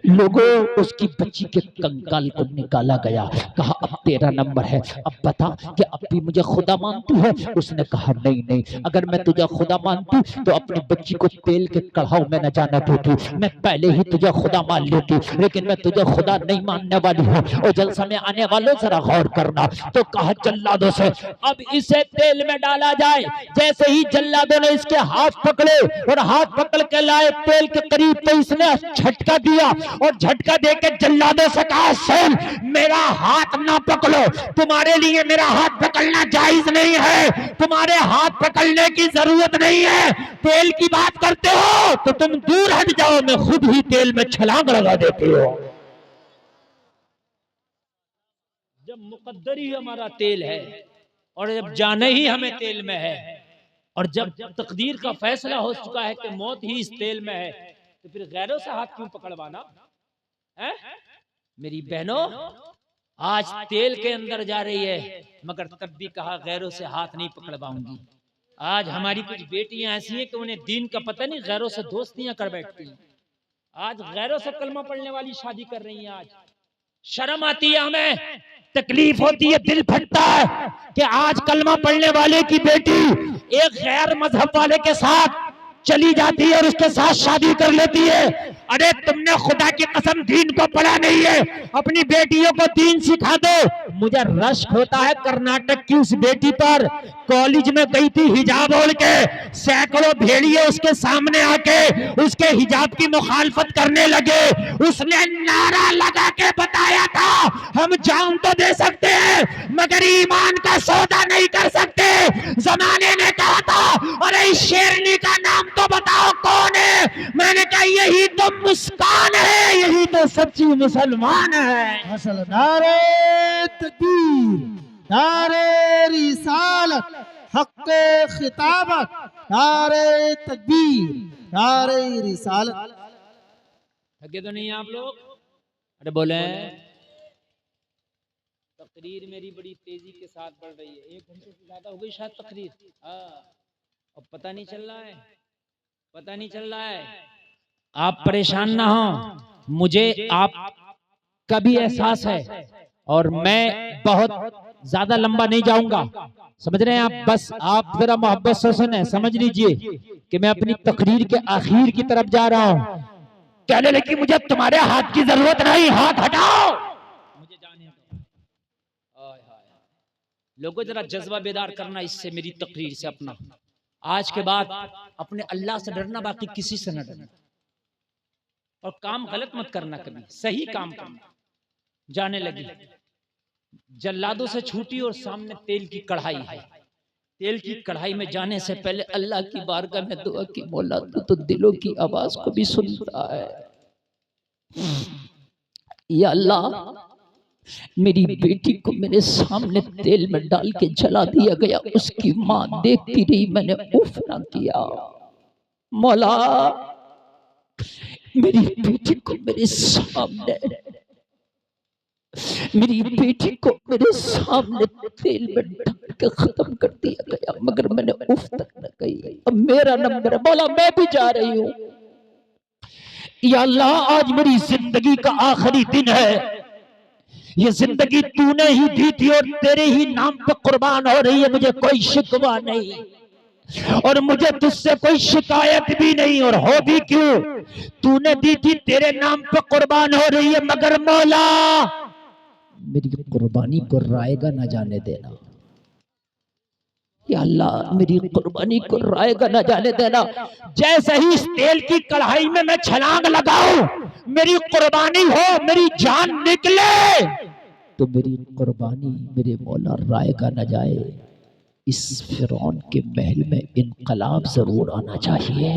Speaker 3: लोगों उसकी बच्ची के कंकाल को निकाला गया। कहा अब तेरा नंबर है, अब बता कि अब भी मुझे खुदा मानती है? उसने कहा नहीं नहीं, अगर मैं तुझे खुदा मानती तो अपनी बच्ची को तेल के कढ़ाव में न जाना देती, मैं पहले ही तुझे खुदा मान लेती, लेकिन मैं तुझे खुदा नहीं मानने वाली हूँ। और जलसा में आने वालों जरा गौर करना। तो कहा जल्लादों से अब इसे तेल में डाला जाए। जैसे ही जल्लादों ने इसके हाथ पकड़े और हाथ पकड़ के लाए तेल के करीब, तो इसने झटका दिया और झटका देके जल्लादों से कहा सुन, मेरा हाथ ना पकड़ो, तुम्हारे लिए मेरा हाथ पकड़ना जायज नहीं है, तुम्हारे हाथ पकड़ने की जरूरत नहीं है। तेल की बात करते हो तो तुम दूर हट जाओ, मैं खुद ही तेल में छलांग लगा देती हो।
Speaker 1: जब मुकद्दर ही हमारा तेल है और जब जाने ही हमें तेल में है और जब तकदीर का फैसला हो चुका है कि मौत ही इस तेल में है, तो फिर गैरों से हाथ क्यों पकड़वाना है? मेरी बहनों आज तेल के अंदर जा रही है मगर तब भी कहा गैरों से हाथ नहीं पकड़वाऊंगी। आज हमारी कुछ बेटियां ऐसी हैं कि उन्हें दीन का पता नहीं, गैरों से दोस्तियां कर बैठती हैं। आज गैरों से कलमा पढ़ने वाली शादी कर रही हैं। आज शर्म आती है, हमें
Speaker 3: तकलीफ होती है, दिल फटता है कि आज कलमा पढ़ने वाले की बेटी एक गैर मजहब वाले के साथ चली जाती है और उसके साथ शादी कर लेती है। अरे तुमने खुदा की कसम दीन को पढ़ा नहीं है, अपनी बेटियों को दीन सिखा दो। मुझे रश्क होता है कर्नाटक की उस बेटी पर, कॉलेज में गई थी हिजाब ओढ़ के, सैकड़ों भेड़िए उसके सामने आके उसके हिजाब की मुखालफत करने लगे। उसने नारा लगा के बताया था हम जान तो दे सकते हैं मगर ईमान का सौदा नहीं कर सकते। जमाने ने कहा था अरे इस शेरनी का नाम तो बताओ कौन है? मैंने कहा यही तो मुस्कान है, यही तो सच्ची मुसलमान है।
Speaker 5: माशाल्लाह, नारे तकबीर, नारे रिसालत, हक खिताबत, नारे तकबीर, नारे रिसालत।
Speaker 1: थके तो नहीं आप लोग? अरे बोले तकरीर मेरी बड़ी तेजी के साथ बढ़ रही है, 1 घंटे से ज्यादा हो गई शायद तकरीर। हाँ, अब पता नहीं चल रहा है, पता नहीं चल रहा है। आप परेशान ना हो, मुझे आप का भी एहसास है और मैं बहुत ज्यादा लंबा नहीं जाऊंगा, समझ रहे हैं आप? बस आप जरा मोहब्बत से सुने, समझ लीजिए कि मैं अपनी तकरीर के आखिर की तरफ जा रहा हूं। कहने लगी मुझे तुम्हारे हाथ की जरूरत नहीं, हाथ हटाओ, मुझे जाने दो। लोगों जरा जज्बा बेदार करना इससे, मेरी तकरीर से अपना। आज के बाद अपने अल्लाह से डरना, बाकी किसी से न डरना, और काम गलत मत करना, कभी सही काम करना। जाने लगी, जल्लादों से छूटी और सामने तेल की कढ़ाई है। तेल की कढ़ाई में जाने से पहले अल्लाह की बारगाह में दुआ की, मौला तू तो दिलों की आवाज को भी सुनता है। या अल्लाह, मेरी बेटी को मेरे सामने तेल में डाल के जला दिया गया, उसकी माँ देखती रही, मैंने उफ ना किया। मौला, मेरी बेटी को मेरे सामने, मेरी बेटी को मेरे सामने तेल में डाल के खत्म कर दिया गया, मगर मैंने उफ तक न कही। अब मेरा नंबर है, मौला मैं भी जा रही हूँ। या अल्लाह, आज मेरी जिंदगी का आखिरी दिन है, ये जिंदगी तूने ही दी थी और तेरे ही नाम पे कुर्बान हो रही है, मुझे कोई शिकवा नहीं और मुझे तुझसे कोई शिकायत भी नहीं, और हो भी क्यों, तूने दी थी, तेरे नाम पे कुर्बान हो रही है, मगर मौला मेरी कुर्बानी को रायगा न जाने देना। या अल्लाह, मेरी कुर्बानी को रायगा न जाने देना। जैसे ही इस तेल की कढ़ाई में मैं छलांग लगाऊं, मेरी कुर्बानी हो, मेरी जान निकले, तो मेरी कुर्बानी मेरे मौला रायगा न जाए। इस फिरौन के महल में इनकलाब जरूर आना चाहिए,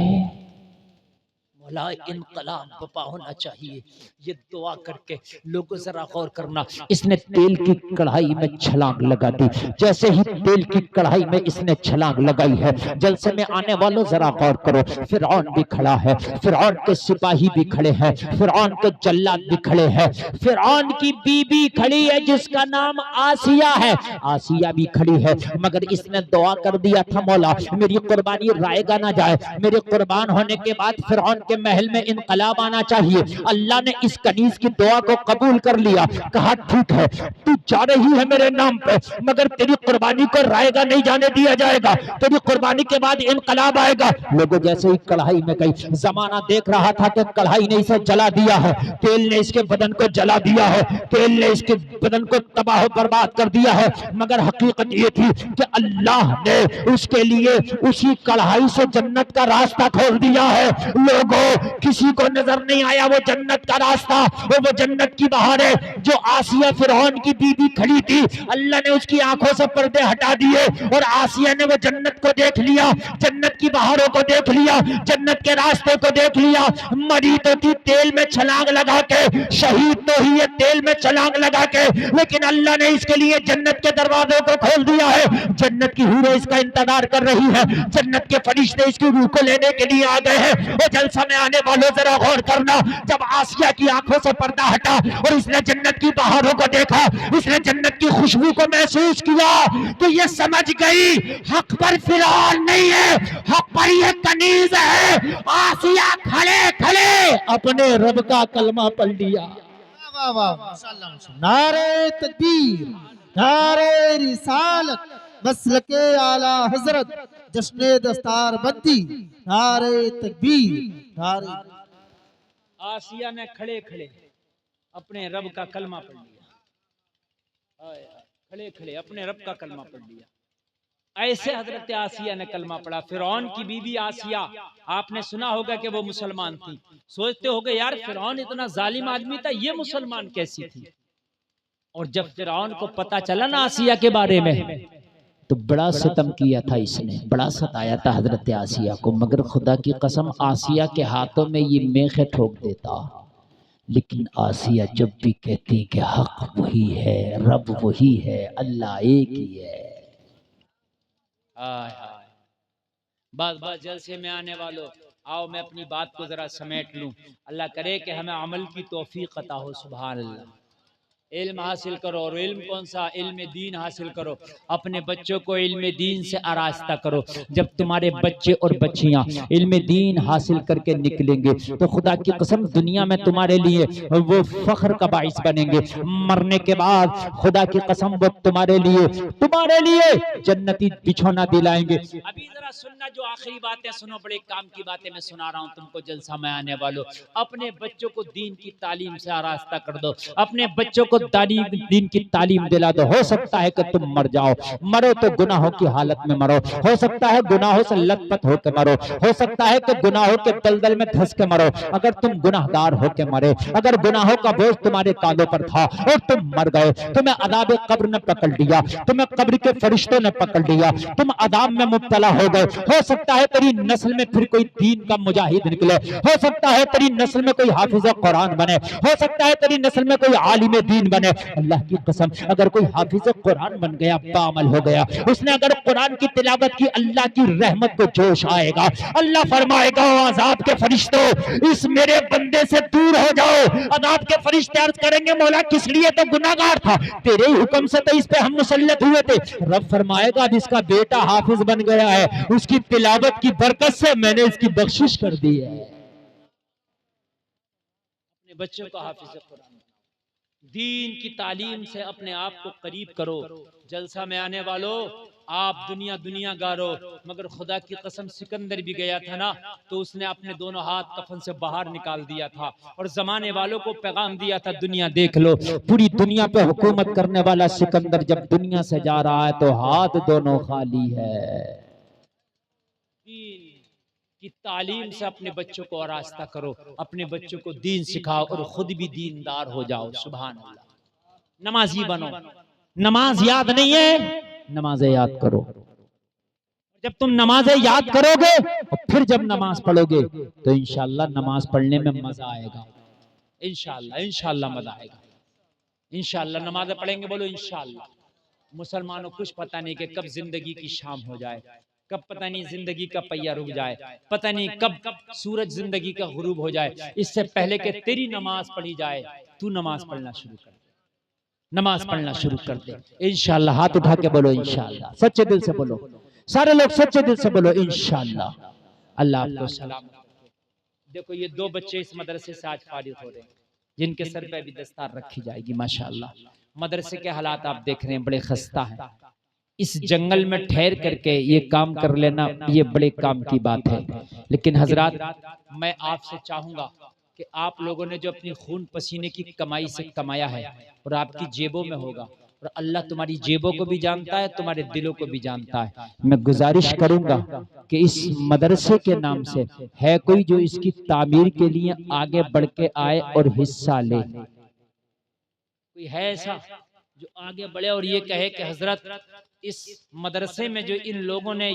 Speaker 1: मौला इनकलाब बपा होना चाहिए। ये दुआ करके लोगों जरा गौर करना, इसने तेल की कढ़ाई में छलांग लगा दी। जैसे ही तेल की कढ़ाई में इसने छलांग लगाई है, जलसे में आने वालों जरा गौर करो, फिरौन भी खड़ा है, फिरौन के सिपाही भी खड़े हैं, फिरौन के जल्लाद भी खड़े हैं, फिरौन की बीबी खड़ी है जिसका नाम आसिया है, आसिया भी खड़ी है, मगर इसने दुआ कर दिया था, मौला मेरी कुर्बानी रायगा ना जाए, मेरे कुर्बान होने के बाद फिरौन के महल में इनकलाब आना चाहिए। अल्लाह ने इस कनीज की दुआ को कबूल कर लिया, कहा ठीक है, तू जा रही है मेरे नाम पे, मगर तेरी कुर्बानी को रायगा नहीं जाने दिया जाएगा, तेरी कुर्बानी के बाद इनकलाब आएगा। लोगों जैसे ही कढ़ाई में गई, जमाना देख रहा था कि कढ़ाई ने इसे जला दिया है, तेल ने इसके बदन को जला दिया है, तेल ने इसके बदन को तबाह बर्बाद कर दिया है, मगर हकीकत ये थी कि अल्लाह ने उसके लिए उसी कढ़ाई से जन्नत का रास्ता खोल दिया है। लोगों, किसी को नजर नहीं आया वो जन्नत का रास्ता, वो जन्नत की बहारें जो आसिया फिरौन की बीबी खड़ी थी, अल्लाह ने उसकी आंखों से पर्दे हटा दिए और आसिया ने वो जन्नत को देख लिया, जन्नत की बहारों को देख लिया, जन्नत के रास्ते को देख लिया। मरी तो थी तेल में छलांग लगा के, शहीद तो ही है तेल में छलांग लगा के, लेकिन अल्लाह ने इसके लिए जन्नत के दरवाजों को खोल दिया है। जन्नत की हूरें इसका इंतजार कर रही है, जन्नत के फरिश्ते इसकी रूह को लेने के लिए आ गए हैं। वो जलसा में आने वालों जरा गौर करना, जब आसिया की आंखों से पर्दा हटा और इसने जन्नत की बहारों को देखा, इसने जन्नत की खुशबू को महसूस किया, तो ये समझ गई हक पर फिरौन नहीं है, हक पर ये कनीज है। आसिया खड़े खड़े अपने रब का कलमा पढ़ लिया।
Speaker 5: वाह वाह वाह। नारे तकबीर, नारे रिसालत, मसलके आला हजरत, जश्ने दस्तार बंदी, नारे तकबीर, नारे।
Speaker 1: आसिया ने खड़े खड़े अपने रब का कलमा पढ़ लिया, खड़े खड़े अपने रब का कलमा पढ़ लिया। ऐसे हजरत आसिया ने कलमा पढ़ा। फिरौन की बीबी आसिया, आपने सुना होगा कि वो मुसलमान थी। सोचते होगे यार फिरौन इतना जालिम आदमी था, ये मुसलमान कैसी थी? और जब फिरौन को पता चला ना आसिया के बारे में, तो बड़ा सितम किया था इसने, बड़ा सताया था हजरत आसिया को, मगर खुदा की कसम आसिया के हाथों में ये मेखे ठोक देता,
Speaker 3: लेकिन आसिया जब भी कहती कि हक वही है, रब वही है, अल्लाह एक ही है।
Speaker 1: हाय हाय, बस बस जलसे में आने वालों, आओ मैं अपनी बात को जरा समेट लूं। अल्लाह करे कि हमें अमल की तौफीक अता हो। सुभान अल्लाह। इल्म हासिल करो, और इल्म कौन सा? इल्म दीन हासिल करो। अपने बच्चों को इल्म दीन से आरास्ता करो। जब तुम्हारे बच्चे और बच्चियां इल्म दीन हासिल करके निकलेंगे तो खुदा की कसम दुनिया में तुम्हारे लिए वो फख्र का बाइस बनेंगे। मरने के बाद खुदा की कसम वो तुम्हारे लिए जन्नती बिछौना दिलाएंगे। अभी जरा सुनना, जो आखिरी बातें सुनो, बड़े काम की बातें मैं सुना रहा हूँ तुमको। जलसा में आने वालों, अपने बच्चों को दीन की तालीम से आरास्ता कर दो। अपने बच्चों को दीन की तालीम दिला दो। हो सकता है कि तुम मर जाओ, मरो तो गुनाहों की हालत में मरो। हो सकता है गुनाहों से लथपथ होकर मरो। हो सकता है कि गुनाहों के दलदल में धंस के मरो। अगर तुम गुनाहगार होके मरे, अगर गुनाहों का बोझ तुम्हारे कांधों पर था और तुम मर गए, तुम्हें अदाब कब्र ने पकड़ लिया, तुम्हें कब्र के फरिश्तों ने पकड़ लिया, तुम अदाब में मुब्तला हो गए। हो सकता है तेरी नस्ल में फिर कोई दीन का मुजाहिद निकले। हो सकता है तेरी नस्ल में कोई हाफिज कुरान बने। हो सकता है तेरी नस्ल में कोई आलिम दीन बने। अल्लाह की कसम, अगर कोई हाफिज कुरान बन गया, बामल हो गया, उसने अगर कुरान की तिलावत की, अल्लाह की रहमत को जोश आएगा। अल्लाह फरमाएगा, अज़ाब के फरिश्तों, इस मेरे बंदे से दूर हो जाओ। अज़ाब के फरिश्ते अर्ज करेंगे, मौला किस लिए? तो गुनाहगार था, तेरे ही हुक्म से तो इस पे हम मुसल्लत हुए थे। रब फरमाएगा, अब इसका बेटा हाफिज बन गया है, उसकी तिलावत की बरकत से मैंने इसकी बख्शिश कर दी है। अपने बच्चों को हाफिज कुरान, दीन की तालीम से अपने आप को करीब करो। जलसा में आने वालों, आप दुनिया गारो, मगर खुदा की कसम सिकंदर भी गया था ना, तो उसने अपने दोनों हाथ कफन से बाहर निकाल दिया था और जमाने वालों को पैगाम दिया था, दुनिया देख लो।
Speaker 3: पूरी दुनिया पे हुकूमत करने वाला सिकंदर जब दुनिया से जा रहा है तो हाथ दोनों खाली है।
Speaker 1: दीन की तालीम से अपने बच्चों को आरास्ता करो, अपने बच्चों को दीन सिखाओ और खुद भी दीनदार हो जाओ। सुभान अल्लाह। नमाजी बनो।
Speaker 3: नमाज याद नहीं है, नमाज़ें याद करो। जब तुम नमाज़ें याद करोगे और फिर जब नमाज पढ़ोगे तो इंशाअल्लाह नमाज पढ़ने में मजा आएगा।
Speaker 1: इंशाअल्लाह मजा आएगा। इंशाअल्लाह नमाज पढ़ेंगे, बोलो इंशाअल्लाह। मुसलमानों कुछ पता नहीं कि कब जिंदगी की शाम हो जाए, कब पता नहीं जिंदगी का पहिया रुक जाए, पता नहीं कब सूरज जिंदगी का गुरूब हो जाए। इससे पहले कि तेरी नमाज पढ़ी जाए, तू नमाज पढ़ना शुरू कर दे, नमाज पढ़ना शुरू कर दे।
Speaker 3: इंशाअल्लाह। हाथ उठा के बोलो इंशाअल्लाह, सच्चे दिल से बोलो, सारे लोग सच्चे दिल से बोलो इंशाअल्लाह। अल्लाह आपको सलाम।
Speaker 1: देखो ये दो बच्चे इस मदरसे से आज फारिग हो रहे हैं, जिनके सर पे भी दस्तार रखी जाएगी माशाअल्लाह। मदरसे के हालात आप देख रहे हैं, बड़े खस्ता हैं। इस जंगल में ठहर करके ये काम कर लेना, ये बड़े काम की बात है। लेकिन हजरात, मैं आपसे चाहूंगा कि आप लोगों ने जो अपनी खून पसीने की कमाई से कमाया है और आपकी जेबों में होगा, और अल्लाह तुम्हारी जेबों को भी जानता है, तुम्हारे दिलों को भी जानता है।
Speaker 3: मैं गुजारिश करूंगा कि इस मदरसे के नाम से है कोई जो इसकी तामीर के लिए आगे बढ़ के आए और हिस्सा ले।
Speaker 1: कोई है ऐसा जो आगे बढ़े और ये कहे कि हजरत इस मदरसे में जो इन लोगों ने